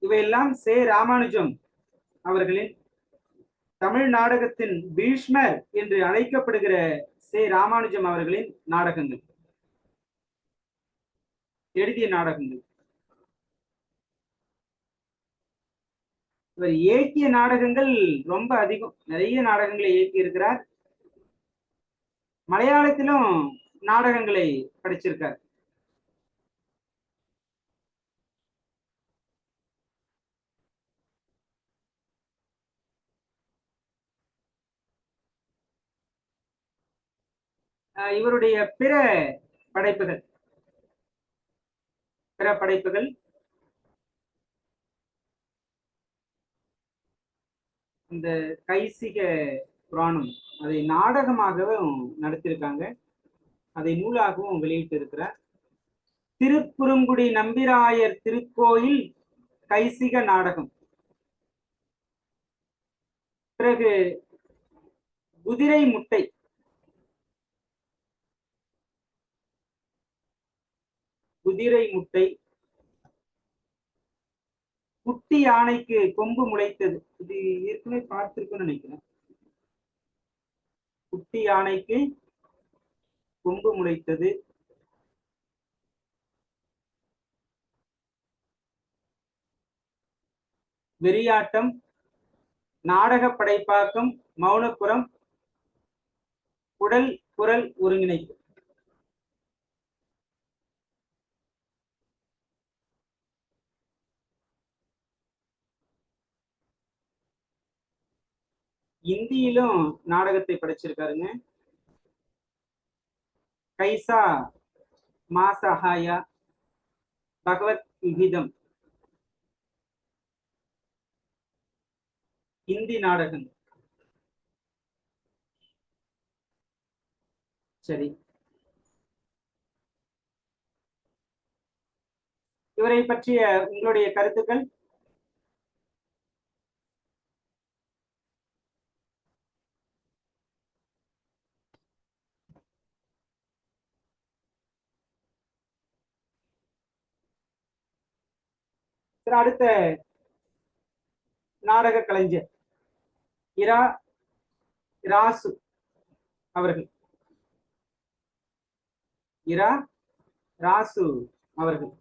இவையெல்லாம் சே ராமானுஜம் அவர்களின் தமிழ் நாடகத்தின் பீஷ்மர் என்று அழைக்கப்படுகிற சே ராமானுஜம் அவர்களின் நாடகங்கள், எழுதிய நாடகங்கள். இவர் இயக்கிய நாடகங்கள் ரொம்ப அதிகம், நிறைய நாடகங்களை இயக்கி இருக்கிறார். மலையாளத்திலும் நாடகங்களை படிச்சிருக்கார். இவருடைய பிற படைப்புகள் இந்த கைசிக புராணம், அதை நாடகமாகவும் நடத்தியிருக்காங்க, அதை நூலாகவும் வெளியிட்டு இருக்கிறார். திருக்குறுங்குடி நம்பிராயர் திருக்கோயில் கைசிக நாடகம். பிறகு குதிரை முட்டை, குதிரை முட்டை, குட்டி யானைக்கு கொம்பு முளைத்தது. இது ஏற்கனவே பார்த்திருக்குன்னு நினைக்கிறேன். குட்டி யானைக்கு கொம்பு முளைத்தது. வெறியாட்டம், நாடக படைப்பாக்கம், மௌனப்புறம், உடல் குரல் ஒருங்கிணைப்பு. இந்தியிலும் நாடகத்தை படைச்சிருக்காருங்க. கைசா மாசஹாயா, பகவத் விகிதம், இந்தி நாடகம். சரி, இவரை பற்றிய உங்களுடைய கருத்துக்கள்? அடுத்த நாடக கலைஞர் இரா ராசு அவர்கள். இரா ராசு அவர்கள்.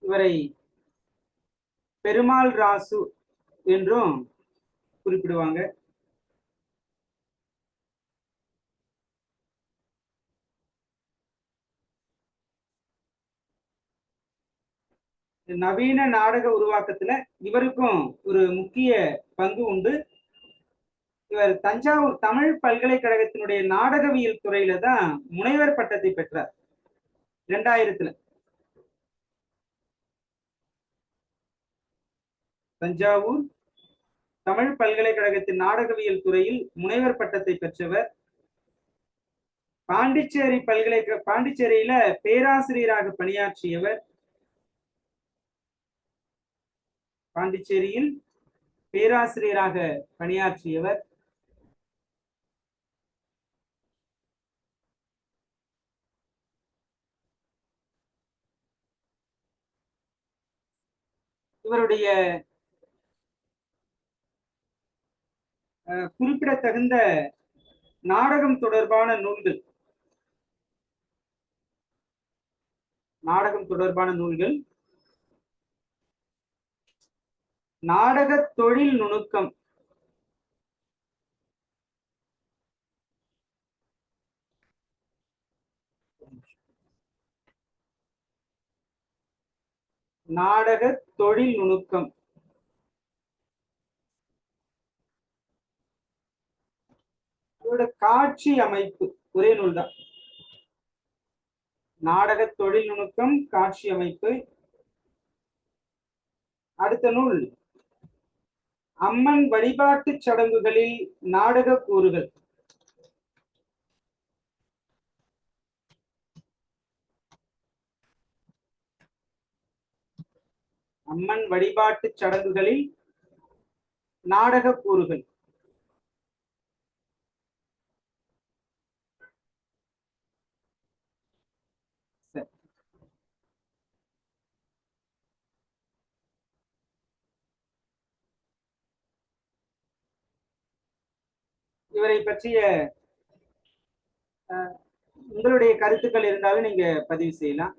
இவரை பெருமாள் ராசு என்றும் குறிப்பிடுவாங்க. நவீன நாடக உருவாக்கத்துல இவருக்கும் ஒரு முக்கிய பங்கு உண்டு. இவர் தஞ்சாவூர் தமிழ் பல்கலைக்கழகத்தினுடைய நாடகவியல் துறையில தான் முனைவர் பட்டத்தை பெற்றார் 2000. தஞ்சாவூர் தமிழ் பல்கலைக்கழகத்தின் நாடகவியல் துறையில் முனைவர் பட்டத்தை பெற்றவர். பாண்டிச்சேரியில பேராசிரியராக பணியாற்றியவர். பாண்டிச்சேரியில் பேராசிரியராக பணியாற்றியவர். இவருடைய குறிப்பிடத்தகுந்த நாடகம் தொடர்பான நூல்கள் நாடக தொழில் நுணுக்கம், நாடக தொழில் நுணுக்கம், காட்சி அமைப்பு, ஒரே நூல் தான். நாடக தொழில் நுணுக்கம், காட்சி அமைப்பு. அடுத்த நூல் அம்மன் வழிபாட்டு சடங்குகளில் நாடக கூறுகள். அம்மன் வழிபாட்டு சடங்குகளில் நாடக கூறுகள். இவரை பற்றிய உங்களுடைய கருத்துக்கள் இருந்தாலும் நீங்க பதிவு செய்யலாம்.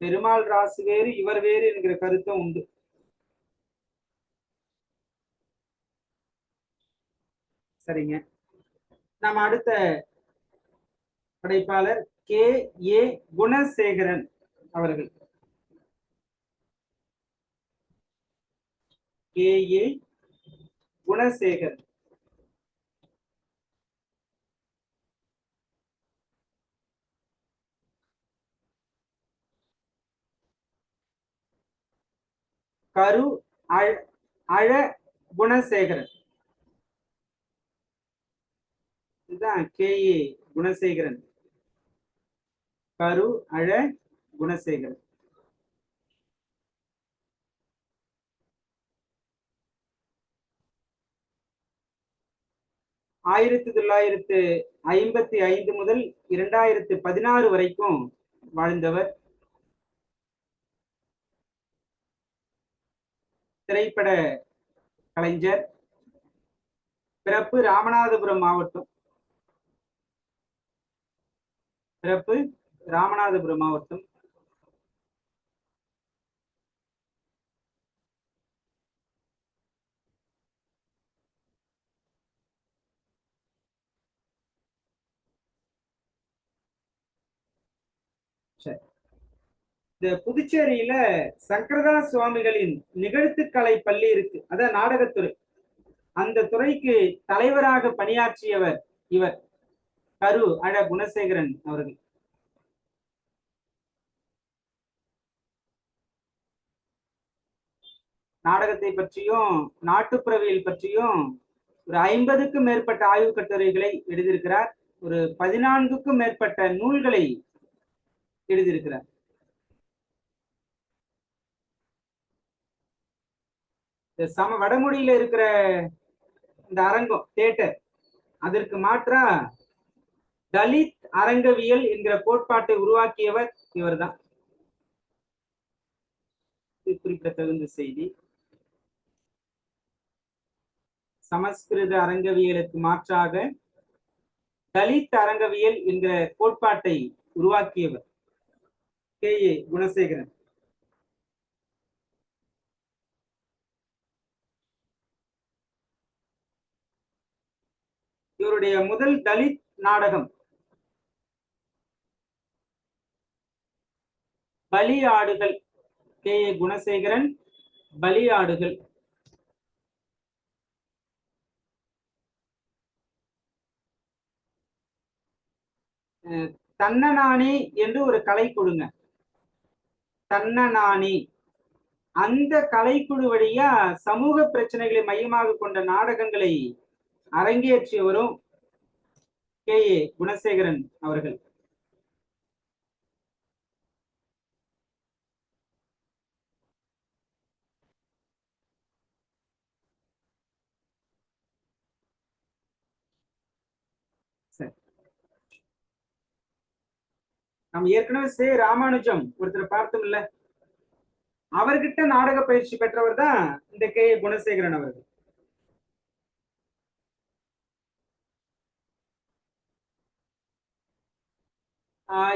பெருமாள் ராசு வேறு இவர் வேறு என்கிற கருத்தும் உண்டு. சரிங்க, நம்ம அடுத்த படைப்பாளர் K.A. குணசேகரன் அவர்கள். K.A. குணசேகர். கரு அழ குணசேகரன். இதுதான் K.A. குணசேகரன். கரு அழ குணசேகரன். 1955 முதல் 2016 வரைக்கும் வாழ்ந்தவர். திரைப்பட கலைஞர். பிறப்பு ராமநாதபுரம் மாவட்டம். பிறப்பு ராமநாதபுரம் மாவட்டம். இந்த புதுச்சேரியில சங்கரதாஸ் சுவாமிகளின் நிகழ்த்துக்கலை பள்ளி இருக்கு, அதான் நாடகத்துறை. அந்த துறைக்கு தலைவராக பணியாற்றியவர் இவர், கரு அழ குணசேகரன் அவர்கள். நாடகத்தை பற்றியும் நாட்டுப்புறவியல் பற்றியும் ஒரு 50க்கும் மேற்பட்ட ஆய்வு கட்டுரைகளை எழுதியிருக்கிறார். ஒரு 14க்கும் மேற்பட்ட நூல்களை எழுதியிருக்கிறார். வடமொழியில இருக்கிற இந்த அரங்கம் தியேட்டர், அதற்கு மாற்றா தலித் அரங்கவியல் என்கிற கோட்பாட்டை உருவாக்கியவர் இவர்தான். குறிப்பிடத்தகுந்த செய்தி. சமஸ்கிருத அரங்கவியலுக்கு மாற்றாக தலித் அரங்கவியல் என்கிற கோட்பாட்டை உருவாக்கியவர் கே.ஏ. குணசேகரன். இவருடைய முதல் தலித் நாடகம் பலியாடுகள். கே.ஏ. குணசேகரன், பலியாடுகள். தன்னநாணி என்று ஒரு கலைக்குழுங்க, தன்னநாணி. அந்த கலைக்குழு வழியா சமூக பிரச்சனைகளை மையமாக கொண்ட நாடகங்களை அரங்கேற்றியவரும் கே.ஏ. குணசேகரன் அவர்கள். நம்ம ஏற்கனவே சே ராமானுஜம் ஒருத்தர் பார்த்தோம் இல்ல, அவர்கிட்ட நாடக பயிற்சி பெற்றவர் தான் இந்த கே.ஏ. குணசேகரன் அவர்கள்.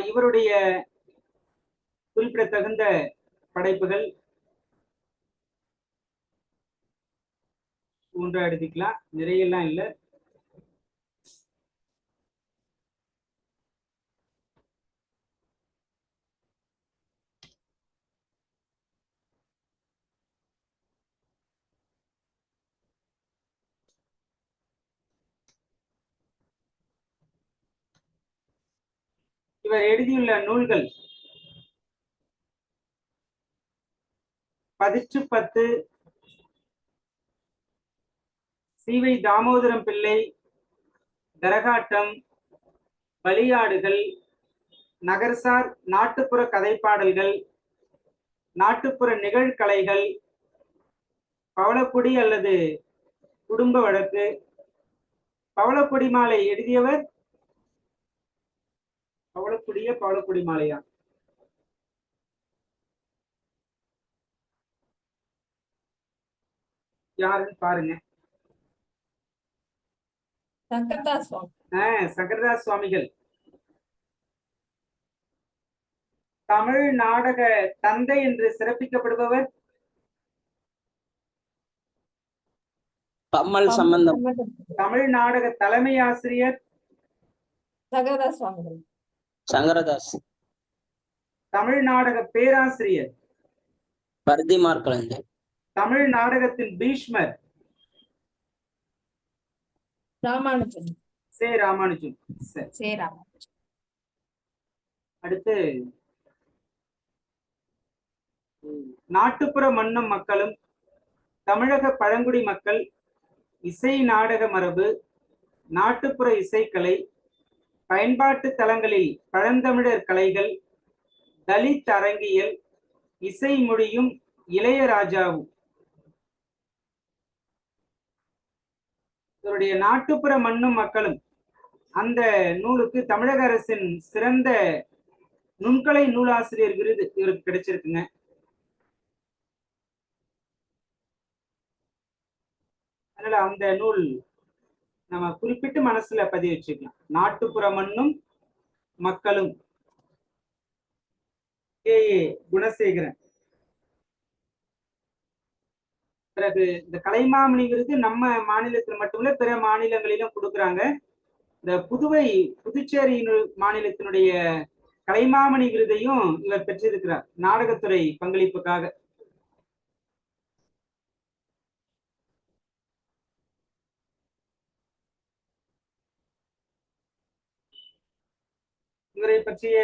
இவருடைய குறிப்பிடத்தகுந்த படைப்புகள் ஒன்றா எடுத்துக்கலாம், நிறையெல்லாம் இல்லை. இவர் எழுதியுள்ள நூல்கள் 10 சி.வை. தாமோதரம் பிள்ளை, கரகாட்டம், பலியாடுகள், நகர்சார் நாட்டுப்புற கதைப்பாடல்கள், நாட்டுப்புற நிகழ்கலைகள், பவளக்குடி அல்லது குடும்ப வழக்கு. பவளக்குடி மாலை எழுதியவர் பவளக்குடி மாலையா? யாருன்னு பாருங்க. சங்கரதாஸ் சுவாமிகள். தமிழ் நாடக தந்தை என்று சிறப்பிக்கப்படுபவர் பம்மல் சம்பந்தம். தமிழ் நாடக தலைமை ஆசிரியர் சங்கரதாஸ். தமிழ் நாடக பேராசிரியர் பரதிமார் கலைஞர். தமிழ் நாடகத்தின் பீஷ்மர் ராமானுஜன். சே ராமானுஜன். அடுத்து நாட்டுப்புற மன்னம் மக்களும் தமிழக பழங்குடி மக்கள், இசை நாடக மரபு, நாட்டுப்புற இசைக்கலை, பயன்பாட்டு தலங்களில் பழந்தமிழர் கலைகள், தலித் அரங்கியல், இசை மொழியும் இளையராஜாவும். இவருடைய நாட்டுப்புற மண்ணும் மக்களும் அந்த நூலுக்கு தமிழக அரசின் சிறந்த நுண்கலை நூலாசிரியர் விருது இவருக்கு கிடைச்சிருக்குங்க. அதனால அந்த நூல் நம்ம குறிப்பிட்டு மனசுல பதிவு வச்சுக்கலாம். நாட்டுப்புற மண்ணும் மக்களும், கே.ஏ. குணசேகரன். பிறகு இந்த கலைமாமணி விருது நம்ம மாநிலத்தில் மட்டுமில்ல பிற மாநிலங்களிலும் கொடுக்குறாங்க. இந்த புதுச்சேரி மாநிலத்தினுடைய கலைமாமணி விருதையும் இவர் பெற்றிருக்கிறார் நாடகத்துறை பங்களிப்புக்காக. இவரை பற்றிய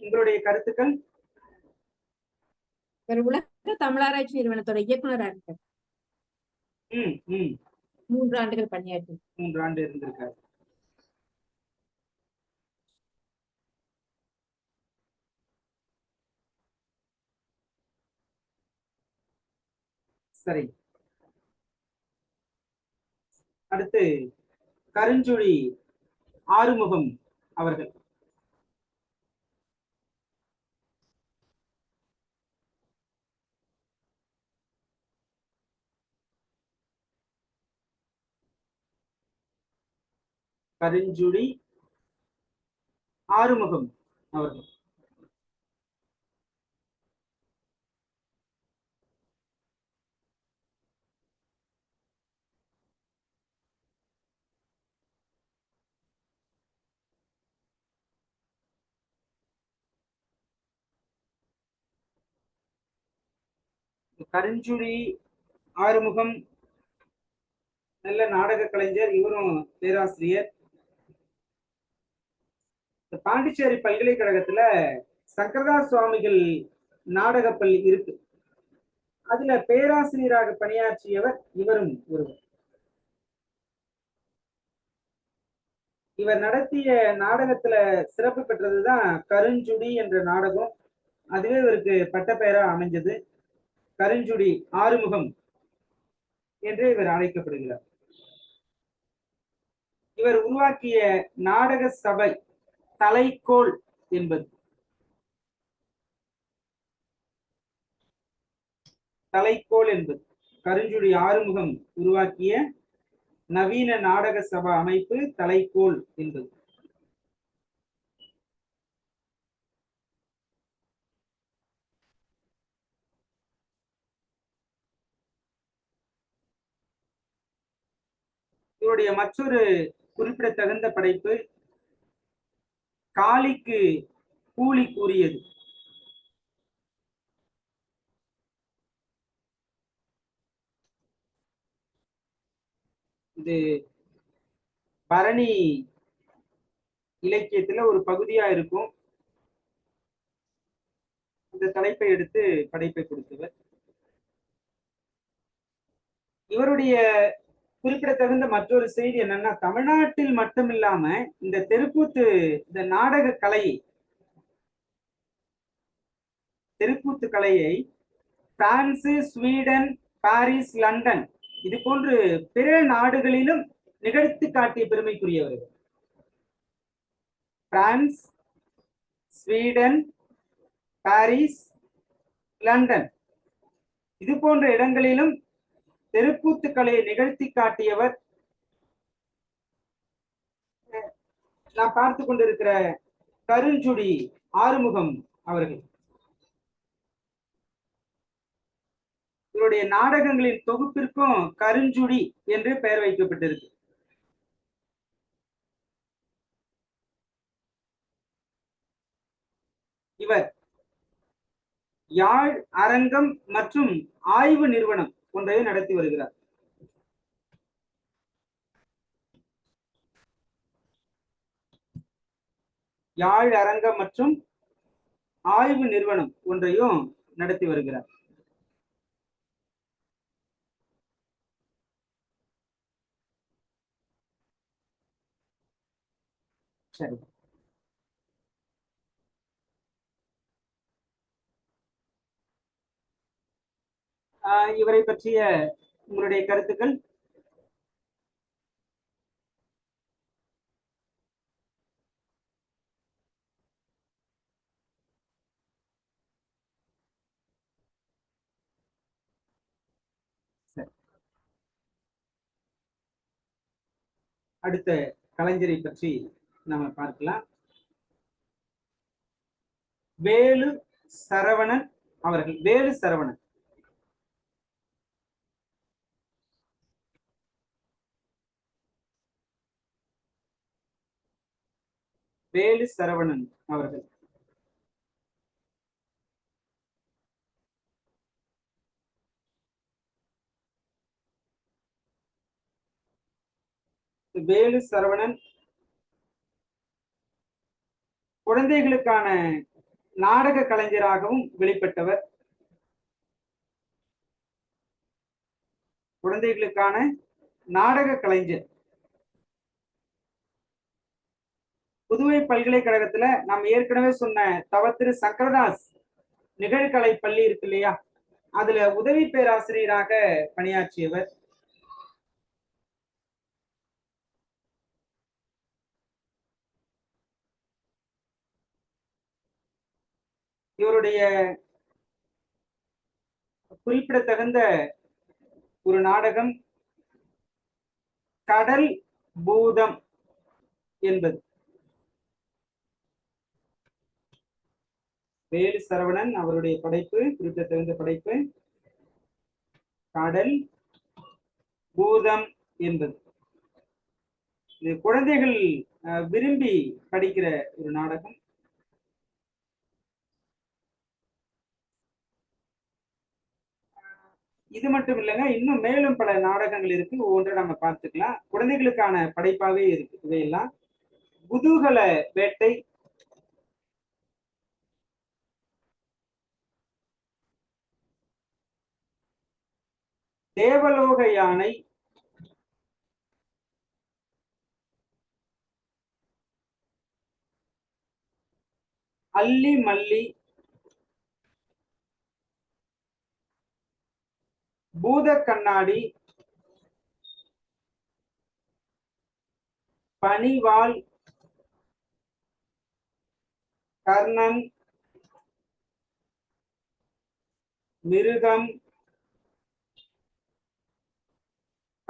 உங்களுடைய கருத்துக்கள்? உலக தமிழாராய்ச்சி நிறுவனத்தோட இயக்குனராக இருக்கார். 3 ஆண்டுகள் பணியாற்றி 3 ஆண்டு இருந்திருக்காரு. சரி, அடுத்து கருஞ்சுழி ஆறுமுகம் அவர்கள். கருஞ்சுழி ஆறுமுகம் அவர்கள். கருஞ்சுழி ஆறுமுகம் நல்ல நாடக கலைஞர். இவரும் பேராசிரியர். பாண்டிச்சேரி பல்கலைக்கழகத்துல சங்கரதாஸ் சுவாமிகள் நாடக பள்ளி இருக்கு. அதுல பேராசிரியராக பணியாற்றியவர் இவரும் ஒருவர். இவர் நடத்திய நாடகத்துல சிறப்பு பெற்றதுதான் கருஞ்சுடி என்ற நாடகம். அதுவே இவருக்கு பட்ட பெயரா அமைஞ்சது. கருஞ்சுடி ஆறுமுகம் என்று இவர் அழைக்கப்படுகிறார். இவர் உருவாக்கிய நாடக சபை தலைக்கோள் என்பது. தலைக்கோள் என்பது கருஞ்சுடி ஆறுமுகம் உருவாக்கிய நவீன நாடக சபா அமைப்பு தலைக்கோள் என்பது. இவருடைய மற்றொரு குறிப்பிடத்தகுந்த படைப்பு காளிக்கு கூலி கூறியது. இது பரணி இலக்கியத்துல ஒரு பகுதியா இருக்கும். இந்த தலைப்பை எடுத்து படைப்பை கொடுத்தவர். இவருடைய குறிப்பிடத்தகுந்த மற்றொரு செய்தி என்னன்னா, தமிழ்நாட்டில் மட்டுமில்லாம இந்த தெருக்கூத்து, இந்த நாடக கலையை, தெருக்கூத்து கலையை பிரான்ஸ், ஸ்வீடன், பாரிஸ், லண்டன் இது போன்று பிற நாடுகளிலும் நிகழ்த்தி காட்டிய பெருமைக்குரியவர். பிரான்ஸ், ஸ்வீடன், பாரிஸ், லண்டன் இது போன்ற இடங்களிலும் தெருக்கூத்து கலையை நிகழ்த்தி காட்டியவர். நான் பார்த்து கொண்டிருக்கிற கருஞ்சுடி ஆறுமுகம் அவர்கள். இவருடைய நாடகங்களின் தொகுப்பிற்கும் கருஞ்சுடி என்று பெயர் வைக்கப்பட்டிருக்கு. இவர் யாழ் அரங்கம் மற்றும் ஆய்வு நிறுவனம் ஒன்றையும் நடத்தி வருகிறார். யாழ் அரங்கம் மற்றும் ஆய்வு நிறுவனம் ஒன்றையும் நடத்தி வருகிறார். சரி, இவரை பற்றிய உங்களுடைய கருத்துக்கள்? அடுத்த கலைஞரை பற்றி நாம பார்க்கலாம். வேலு சரவணன் அவர்கள். வேலு சரவணன். வேலு சரவணன் அவர்கள். வேலு சரவணன் குழந்தைகளுக்கான நாடக கலைஞராகவும் வெளிப்பட்டவர். குழந்தைகளுக்கான நாடக கலைஞர். புதுவை பல்கலைக்கழகத்துல நாம் ஏற்கனவே சொன்ன தவத்திரு சங்கரதாஸ் நிகழ்கலை பள்ளி இருக்கு இல்லையா, அதுல உதவி பேராசிரியராக பணியாற்றியவர். இவருடைய குறிப்பிடத்தகுந்த ஒரு நாடகம் கடல் பூதம் என்பது. வேலு சரவணன் அவருடைய படைப்பு, குறிப்பிடத்தகுந்த படைப்பு கடல் பூதம் என்பது. இது குழந்தைகள் விரும்பி படிக்கிற ஒரு நாடகம். இது மட்டும் இல்லைங்க, இன்னும் மேலும் பல நாடகங்கள் இருக்கு, ஒவ்வொன்றை நம்ம பார்த்துக்கலாம். குழந்தைகளுக்கான படைப்பாவே இருக்கு இவையெல்லாம். குதூகல வேட்டை, தேவலோக யானை, அல்லி மல்லி, பூத கண்ணாடி, பனிவால், கர்ணன், மிருகம்,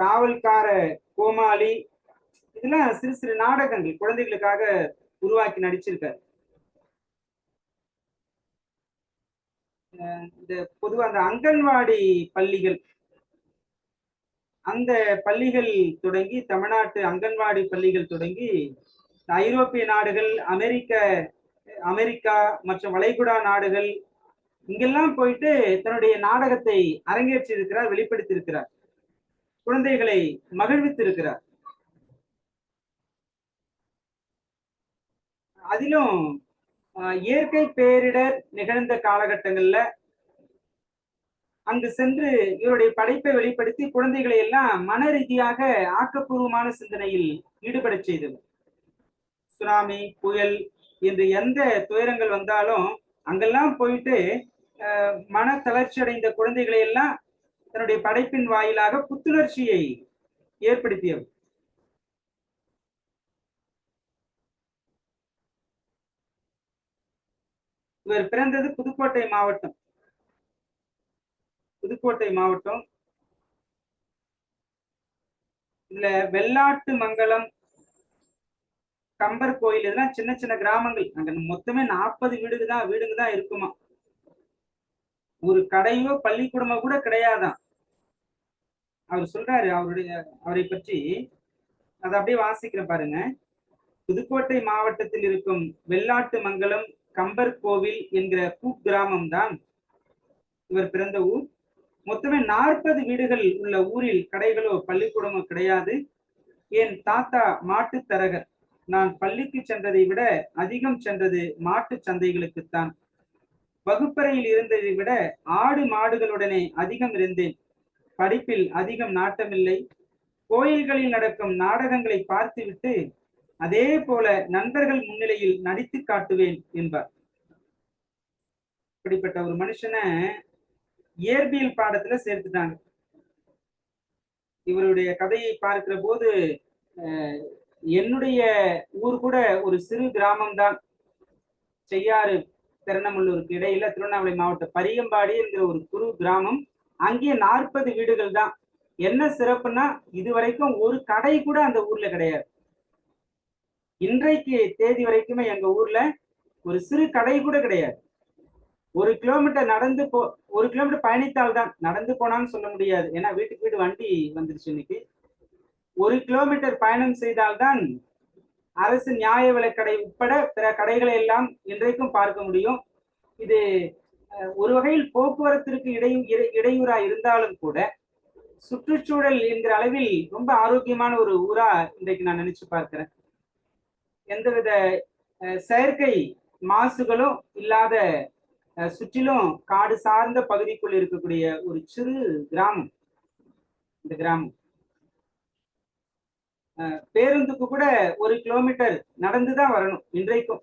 காவல்கார கோமாளி, இதெல்லாம் சிறு சிறு நாடகங்கள் குழந்தைகளுக்காக உருவாக்கி நடிச்சிருக்காரு. இந்த பொதுவா அந்த அங்கன்வாடி பள்ளிகள், அந்த பள்ளிகள் தொடங்கி, தமிழ்நாட்டு அங்கன்வாடி பள்ளிகள் தொடங்கி ஐரோப்பிய நாடுகள், அமெரிக்கா மற்றும் வளைகுடா நாடுகள், இங்கெல்லாம் போயிட்டு தன்னுடைய நாடகத்தை அரங்கேற்றி இருக்கிறார், வெளிப்படுத்தி இருக்கிறார், குழந்தைகளை மகிழ்வித்திருக்கிறார். அதிலும் இயற்கை பேரிடர் நிகழ்ந்த காலகட்டங்கள்ல அங்கு சென்று இவருடைய படைப்பை வெளிப்படுத்தி குழந்தைகளை எல்லாம் மன ரீதியாக ஆக்கப்பூர்வமான சிந்தனையில் ஈடுபட செய்தது. சுனாமி, புயல் என்று எந்த துயரங்கள் வந்தாலும் அங்கெல்லாம் போயிட்டு மன தளர்ச்சி அடைந்த குழந்தைகளை எல்லாம் தன்னுடைய படைப்பின் வாயிலாக புத்துணர்ச்சியை ஏற்படுத்தியவர். இவர் பிறந்தது புதுக்கோட்டை மாவட்டம். இதுல வெள்ளாட்டு மங்கலம், கம்பர் கோயில், இதெல்லாம் சின்ன சின்ன கிராமங்கள். அங்க மொத்தமே 40 வீடுங்க தான் இருக்குமா. ஒரு கடையோ பள்ளிக்கூடமோ கூட கிடையாதான். அவர் சொல்றாரு அவரை பற்றி, அதை அப்படியே வாசிக்கிறேன் பாருங்க. புதுக்கோட்டை மாவட்டத்தில் இருக்கும் வெள்ளாட்டு மங்கலம் கம்பர் கோவில் என்கிற குக்கிராமம் தான் இவர் பிறந்த ஊர். மொத்தமே 40 வீடுகள் உள்ள ஊரில் கடைகளோ பள்ளிக்கூடமோ கிடையாது. என் தாத்தா மாட்டு தரகர். நான் பள்ளிக்கு சென்றதை விட அதிகம் சென்றது மாட்டு சந்தைகளுக்குத்தான். வகுப்பறையில் இருந்ததை விட ஆடு மாடுகளுடனே அதிகம் இருந்தேன். படிப்பில் அதிகம் நாட்டமில்லை. கோயில்களில் நடக்கும் நாடகங்களை பார்த்துவிட்டு அதே போல நண்பர்கள் முன்னிலையில் நடித்து காட்டுவேன் என்பார். இப்படிப்பட்ட ஒரு மனுஷனை இயற்பியல் பாடத்துல சேர்த்துட்டாங்க. இவருடைய கதையை பார்க்கிற போது என்னுடைய ஊர் கூட ஒரு சிறு கிராமம் தான். செய்யாறு திருநெல்வேலிக்கு இடையில திருவண்ணாமலை மாவட்ட பரியம்பாடி என்கிற ஒரு குறு கிராமம். அங்கே 40 வீடுகள் தான். என்ன சிறப்புன்னா இதுவரைக்கும் ஒரு கடை கூட அந்த ஊர்ல கிடையாது. இன்றைக்கு தேதி வரைக்குமே எங்க ஊர்ல ஒரு சிறு கடை கூட கிடையாது. 1 கிலோமீட்டர் பயணித்தால்தான், நடந்து போனான்னு சொல்ல முடியாது, ஏன்னா வீட்டுக்கு வீடு வண்டி வந்துருச்சு இன்னைக்கு. 1 கிலோமீட்டர் பயணம் செய்தால்தான் அரசு நியாய விலைக்கடை உட்பட பிற கடைகளை எல்லாம் இன்றைக்கும் பார்க்க முடியும். இது ஒரு வகையில் போக்குவரத்திற்கு இடையூறா இருந்தாலும் கூட சுற்றுச்சூழல் என்கிற அளவில் ரொம்ப ஆரோக்கியமான ஒரு ஊரா இன்றைக்கு நான் நினைச்சு பார்க்கிறேன். எந்தவித செயற்கை மாசுகளும் இல்லாத, சுற்றிலும் காடு சார்ந்த பகுதிக்குள் இருக்கக்கூடிய ஒரு சிறு கிராமம் இந்த கிராமம். பேருந்துக்கு கூட 1 கிலோமீட்டர் நடந்துதான் வரணும் இன்றைக்கும்.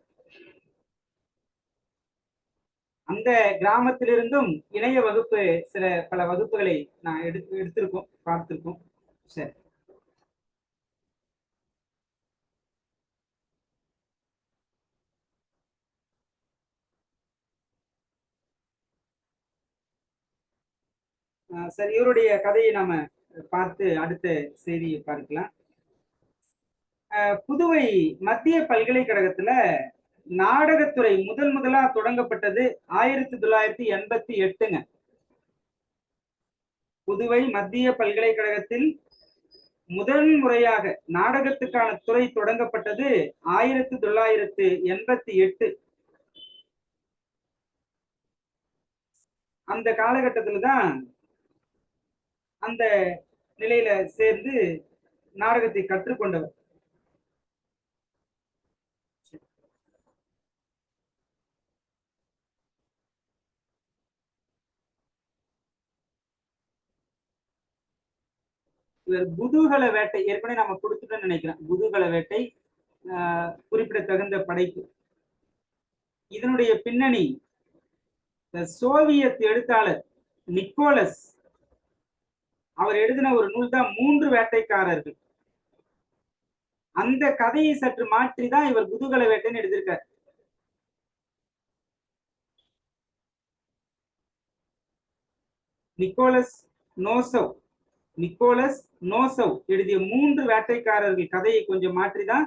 அந்த கிராமத்திலிருந்தும் இணைய வகுப்பு பல வகுப்புகளை நான் எடுத்திருக்கோம், பார்த்திருக்கோம். சரி, சரி, இவருடைய கதையை நாம பார்த்து அடுத்த செய்தியை பார்க்கலாம். புதுவை மத்திய பல்கலைக்கழகத்துல நாடகத்துறை முதலா தொடங்கப்பட்டது 1988ங்க. புதுவை மத்திய பல்கலைக்கழகத்தில் முதல் முறையாக நாடகத்துக்கான துறை தொடங்கப்பட்டது 1988. அந்த காலகட்டத்துல தான் அந்த நிலையில சேர்ந்து நாடகத்தை கற்றுக்கொண்டவர். இவர் குதூகல வேட்டை ஏற்கனவே நம்ம கொடுத்துட்டோம்னு நினைக்கிறேன். குதூகல வேட்டை குறிப்பிடத்தகுந்த படைப்பு. இதனுடைய பின்னணி சோவியத் எழுத்தாளர் நிக்கோலஸ் அவர் எழுதின ஒரு நூல் தான் 3 வேட்டைக்காரர்கள். அந்த கதையை சற்று மாற்றி தான் இவர் குதூகல வேட்டைன்னு எழுதியிருக்கார். நிக்கோலஸ் நோசவ் எழுதிய 3 வேட்டைக்காரர்கள் கதையை கொஞ்சம் மாற்றிதான்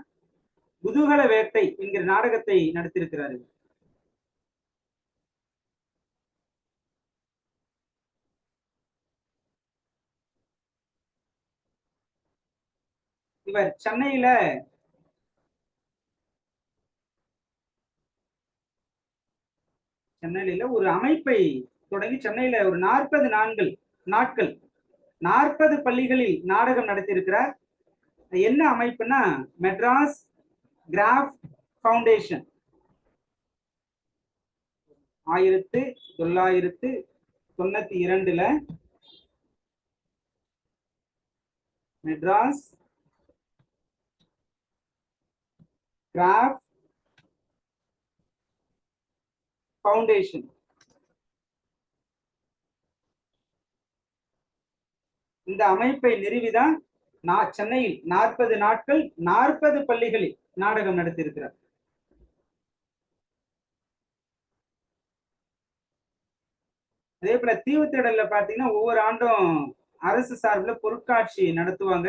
குதூகல வேட்டை என்கிற நாடகத்தை நடத்தியிருக்கிறார்கள். இவர் சென்னையில ஒரு அமைப்பை தொடங்கி சென்னையில ஒரு 40 நாட்கள் 40 பள்ளிகளில் நாடகம் நடத்தியிருக்கிறார். என்ன அமைப்புனா மெட்ராஸ் கிராஃப்ட் ஃபவுண்டேஷன். 1992ல மெட்ராஸ் கிராஃப்ட் ஃபவுண்டேஷன் இந்த அமைப்பை நிறுவிதான் சென்னையில் 40 நாட்கள் 40 பள்ளிகளில் நாடகம் நடத்தியிருக்கிறார். அதே போல தீவுத்திடல்ல பாத்தீங்கன்னா ஒவ்வொரு ஆண்டும் அரசு சார்பில் பொருட்காட்சி நடத்துவாங்க.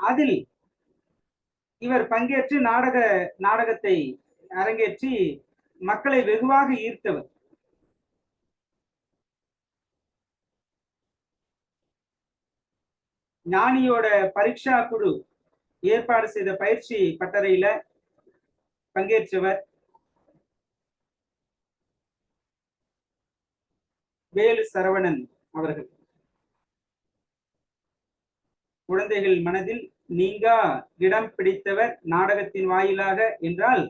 அதில் இவர் பங்கேற்று நாடகத்தை அரங்கேற்றி மக்களை வெகுவாக ஈர்த்தவர். ஞானியோட பரீட்சா குழு ஏற்பாடு செய்த பயிற்சி பட்டறையில பங்கேற்றவர். வேலு சரவணன் அவர்கள் குழந்தைகள் மனதில் நீங்கா இடம் பிடித்தவர் நாடகத்தின் வாயிலாக என்றால்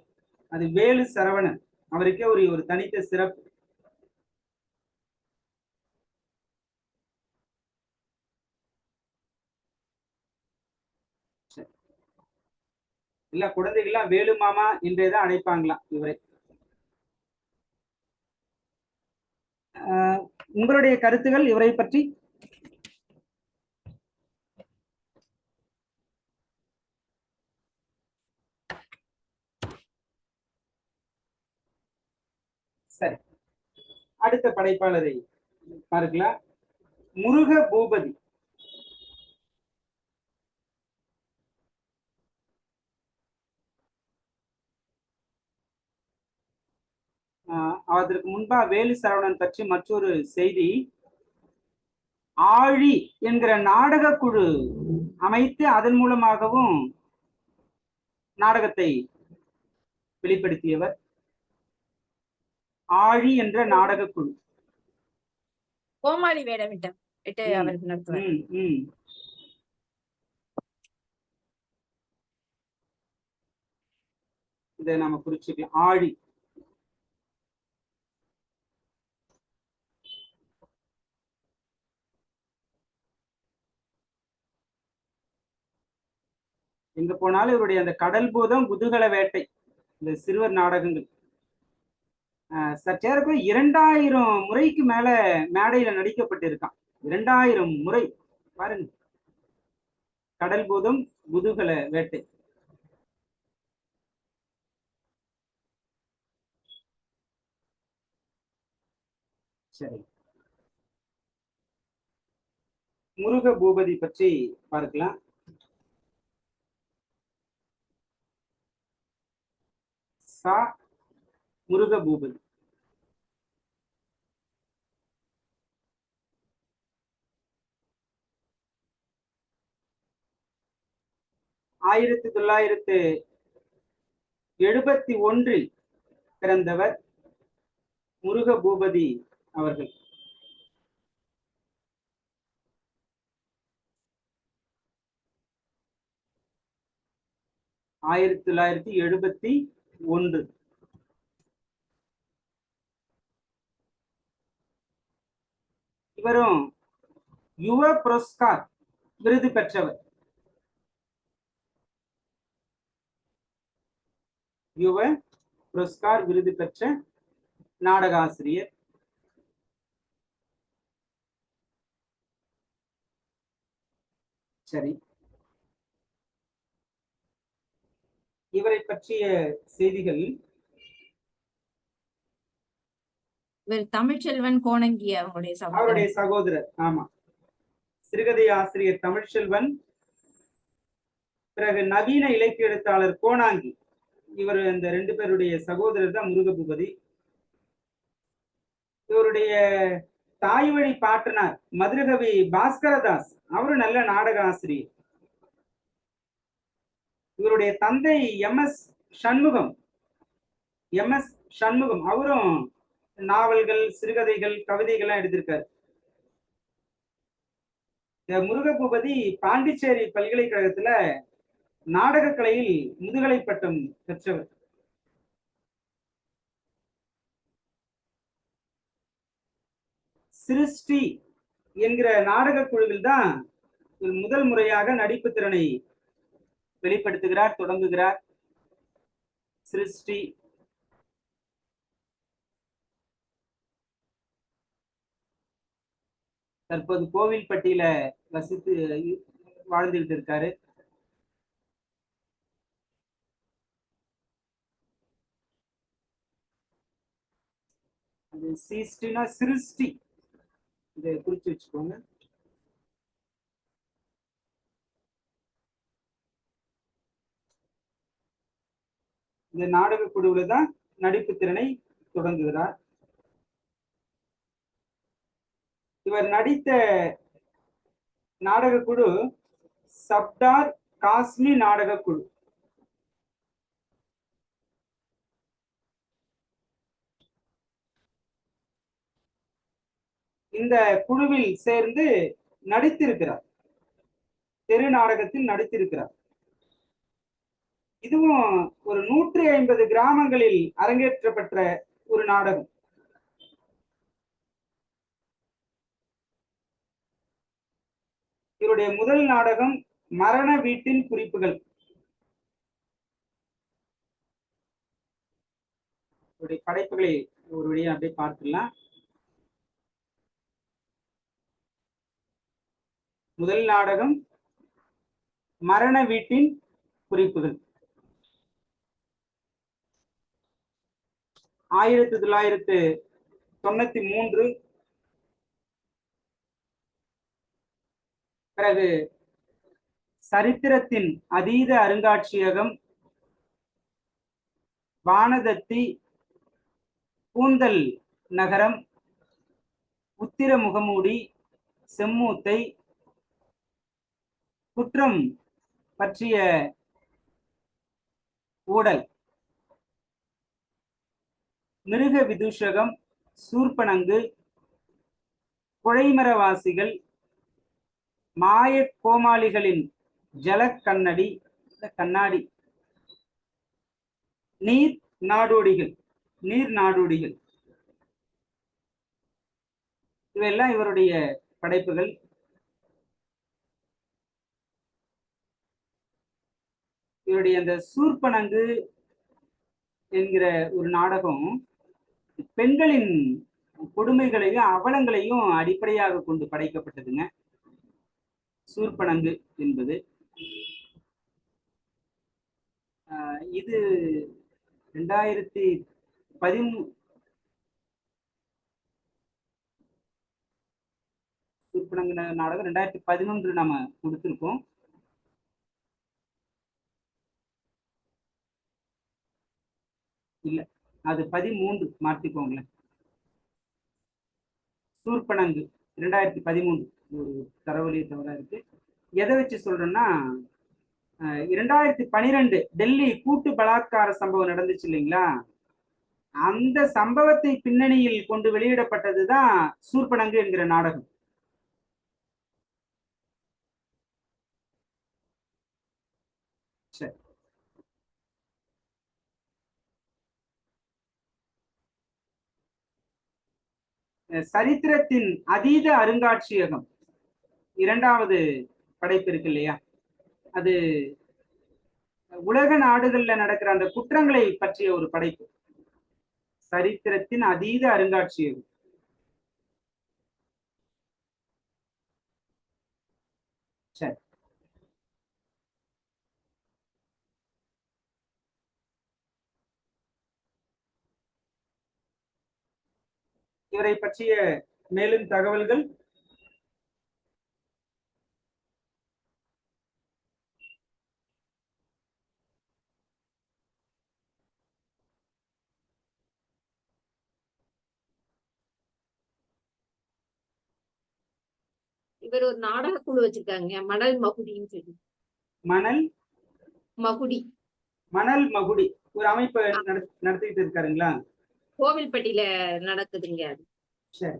அது வேலு சரவணன். அவருக்கே ஒரு தனித்த சிறப்பு. இல்ல குழந்தைகள்லாம் வேலு மாமா என்றேதான் அழைப்பாங்களாம் இவரை. உங்களுடைய கருத்துகள் இவரை பற்றி? சரி, அடுத்த படைப்பாளரை பார்க்கலாம். முருக பூபதி. அதற்கு முன்பா வேலு சரவணன் பற்றி மற்றொரு செய்தி. ஆழி என்கிற நாடக குழு அமைத்து அதன் மூலமாகவும் நாடகத்தை வெளிப்படுத்தியவர். ஆழி என்ற நாடக குழு. கோமாளி வேடமிட்டு அவருக்கு நடத்துவார். இதை நாம குறிச்சுக்கலாம். ஆழி. எங்க போனாலும் இவருடைய அந்த கடல் பூதம், குதூகல வேட்டை, இந்த சிறுவர் நாடகங்கள் சற்றேறக்குறைய 2000 முறைக்கு மேல மேடையில நடிக்கப்பட்டிருக்கான். 2000 முறை பாருங்க. கடல் பூதம், குதூகல வேட்டை. சரி, முருக பூபதி பற்றி பார்க்கலாம். சா முருக பூபதி. ஆயிரத்தி 1971 பிறந்தவர் முருக பூபதி அவர்கள். ஆயிரத்தி 1971. இவரும் யுவ புரஸ்கார் விருது பெற்றவர். யுவ புரஸ்கார் விருது பெற்ற நாடக ஆசிரியர். சரி, இவரை பற்றிய செய்திகள். தமிழ்ச்செல்வன் கோணங்கி அவருடைய சகோதரர். ஆமா, சிறுகதை ஆசிரியர் தமிழ்ச்செல்வன், பிறகு நவீன இலக்கிய எழுத்தாளர் கோணாங்கி. இவர் இந்த 2 பேருடைய சகோதரர் தான் முருக பூபதி. இவருடைய தாய் வழி பாட்டனார் மதுரகவி பாஸ்கரதாஸ், அவரும் நல்ல நாடக ஆசிரியர். இவருடைய தந்தை எம்.எஸ். சண்முகம். அவரும் நாவல்கள், சிறுகதைகள், கவிதைகள்லாம் எழுதியிருக்காரு. முருக பூபதி பாண்டிச்சேரி பல்கலைக்கழகத்துல நாடக கலையில் முதுகலை பட்டம் பெற்றவர். சிருஷ்டி என்கிற நாடக குழுவில் தான் முதல் முறையாக நடிப்பு திறனை வெளிப்படுத்துகிறார், தொடங்குகிறார். சிருஷ்டி. தற்போது கோவில்பட்டியில வசித்து வாழ்ந்துகிட்டு இருக்காரு. அது சிருஷ்டினா சிருஷ்டி, இதை குறிச்சு வச்சுக்கோங்க. இந்த நாடக குழுவில தான் நடிப்பு திறனை தொடங்குகிறார். இவர் நடித்த நாடக குழு சப்தார் காஸ்மி நாடக குழு. இந்த குழுவில் சேர்ந்து நடித்திருக்கிறார். தெரு நாடகத்தில் நடித்திருக்கிறார். இதுவும் ஒரு 150 கிராமங்களில் அரங்கேற்றப்பட்ட ஒரு நாடகம். இவருடைய முதல் நாடகம் மரண வீட்டின் குறிப்புகள். இவருடைய படைப்புகளை ஒரு வழியா அப்படியே பார்த்துடலாம். முதல் நாடகம் மரண வீட்டின் குறிப்புகள். 1993. பிறகு சரித்திரத்தின் அதீத அருங்காட்சியகம், வானதத்தி, கூந்தல் நகரம், உத்திர முகமூடி, செம்மூத்தை, குற்றம் பற்றிய ஊடல், மிருக விதூஷகம், சூர்பனங்கு, குழைமரவாசிகள், மாய கோமாளிகளின் ஜலக்கண்ணடி கண்ணாடி, நீர் நாடோடிகள் இவையெல்லாம் இவருடைய படைப்புகள். இவருடைய அந்த சூர்பனங்கு என்கிற ஒரு நாடகம் பெண்களின் கொடுமைகளையும் அவலங்களையும் அடிப்படையாக கொண்டு படைக்கப்பட்டதுங்க. சூர்பனங்கு என்பது இது 2013 சூர்பனங்கு நாடகம் 2011 நம்ம கொடுத்திருக்கோம். இல்ல, அது 13 மாற்றிக்கோங்களேன். சூர்பனங்கு 2013 ஒரு தரவழி தவறா இருக்கு. எதை வச்சு சொல்றேன்னா 2012 டெல்லி கூட்டு பலாத்கார சம்பவம் நடந்துச்சு இல்லைங்களா, அந்த சம்பவத்தை பின்னணியில் கொண்டு வெளியிடப்பட்டதுதான் சூர்பனங்கு என்கிற நாடகம். சரி, சரித்திரத்தின் அதீத அருங்காட்சியகம் இரண்டாவது படைப்பு இருக்கு இல்லையா, அது உலக நாடுகள்ல நடக்கிற அந்த குற்றங்களை பற்றிய ஒரு படைப்பு. சரித்திரத்தின் அதீத அருங்காட்சியகம். சரி, இவரை பற்றிய மேலும் தகவல்கள் இவர் ஒரு நாடக குழு வச்சிருக்காங்க, மணல் மகுடின்னு சொல்லி. மணல் மகுடி ஒரு அமைப்பு நடத்திட்டு இருக்காருங்களா? கோவில்பட்டியில நடக்குதுங்க அது. சரி,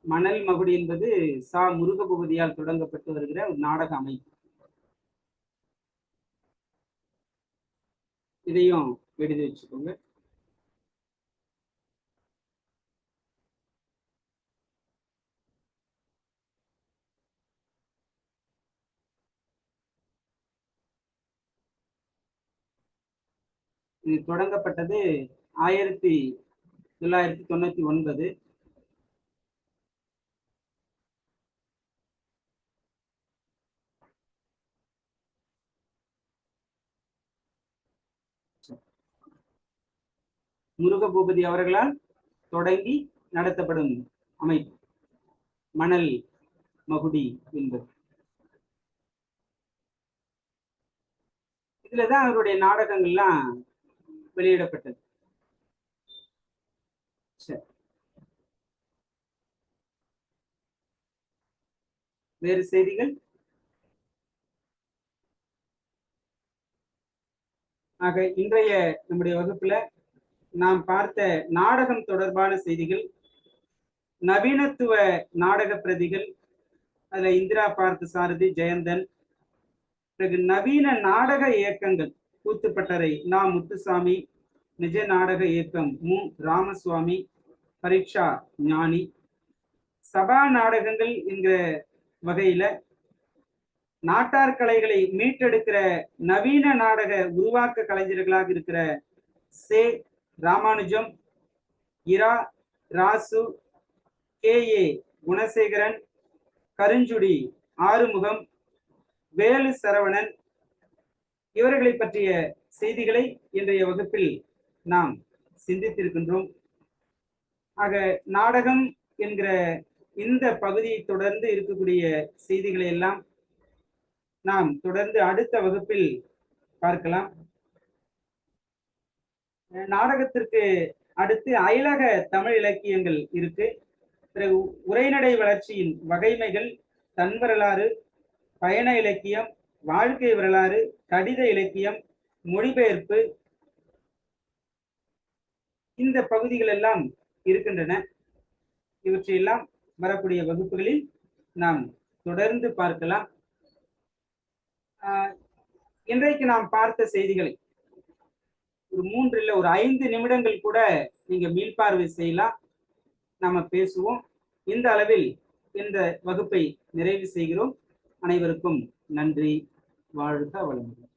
மணல் மகுடி என்பது சா முருகபூபதியால் தொடங்கப்பட்டு வருகிற ஒரு நாடக அமைப்பு. இதையும் எழுதி வச்சுக்கோங்க. இது தொடங்கப்பட்டது 1999. முருகபூபதி அவர்களால் தொடங்கி நடத்தப்படும் அமைப்பு மணல் மகுடி என்பது. இதுலதான் அவருடைய நாடகங்கள்லாம் வெளியிடப்பட்டது. சரி, வேறு செய்திகள்? ஆக இன்றைய நம்முடைய வகுப்புல நாம் பார்த்த நாடகம் தொடர்பான செய்திகள், நவீனத்துவ நாடக பிரதிகள், அதுல இந்திரா பார்த்த சாரதி, ஜெயந்தன், பிறகு நவீன நாடக இயக்கங்கள், கூத்துப்பட்டறை நா முத்துசாமி, நிஜ நாடக இயக்கம் மு ராமசுவாமி, பரீட்சா ஞானி, சபா நாடகங்கள் என்கிற வகையில நாட்டார் கலைகளை மீட்டெடுக்கிற நவீன நாடக உருவாக்க கலைஞர்களாக இருக்கிற சே ராமானுஜம், இரா ராசு, கே ஏ குணசேகரன், கருஞ்சுடி ஆறுமுகம், வேலு சரவணன், இவர்களை பற்றிய செய்திகளை இன்றைய வகுப்பில் நாம் சிந்தித்திருக்கின்றோம். ஆக நாடகம் என்கிற இந்த பகுதியை தொடர்ந்து இருக்கக்கூடிய செய்திகளை எல்லாம் நாம் தொடர்ந்து அடுத்த வகுப்பில் பார்க்கலாம். நாடகத்திற்கு அடுத்து அயலக தமிழ் இலக்கியங்கள் இருக்கு. பிறகு உரைநடை வளர்ச்சியின் வகைமைகள், தன் வரலாறு, பயண இலக்கியம், வாழ்க்கை வரலாறு, கடித இலக்கியம், மொழிபெயர்ப்பு, இந்த பகுதிகள் எல்லாம் இருக்கின்றன. இவற்றையெல்லாம் வரக்கூடிய வகுப்புகளில் நாம் தொடர்ந்து பார்க்கலாம். இன்றைக்கு நாம் பார்த்த செய்திகளை ஒரு 3 இல்ல ஒரு 5 நிமிடங்கள் கூட நீங்க மீள்பார்வை செய்யலாம். நாம பேசுவோம். இந்த அளவில் இந்த வகுப்பை நிறைவு செய்கிறோம். அனைவருக்கும் நன்றி. வாழ்க வளமுடன்.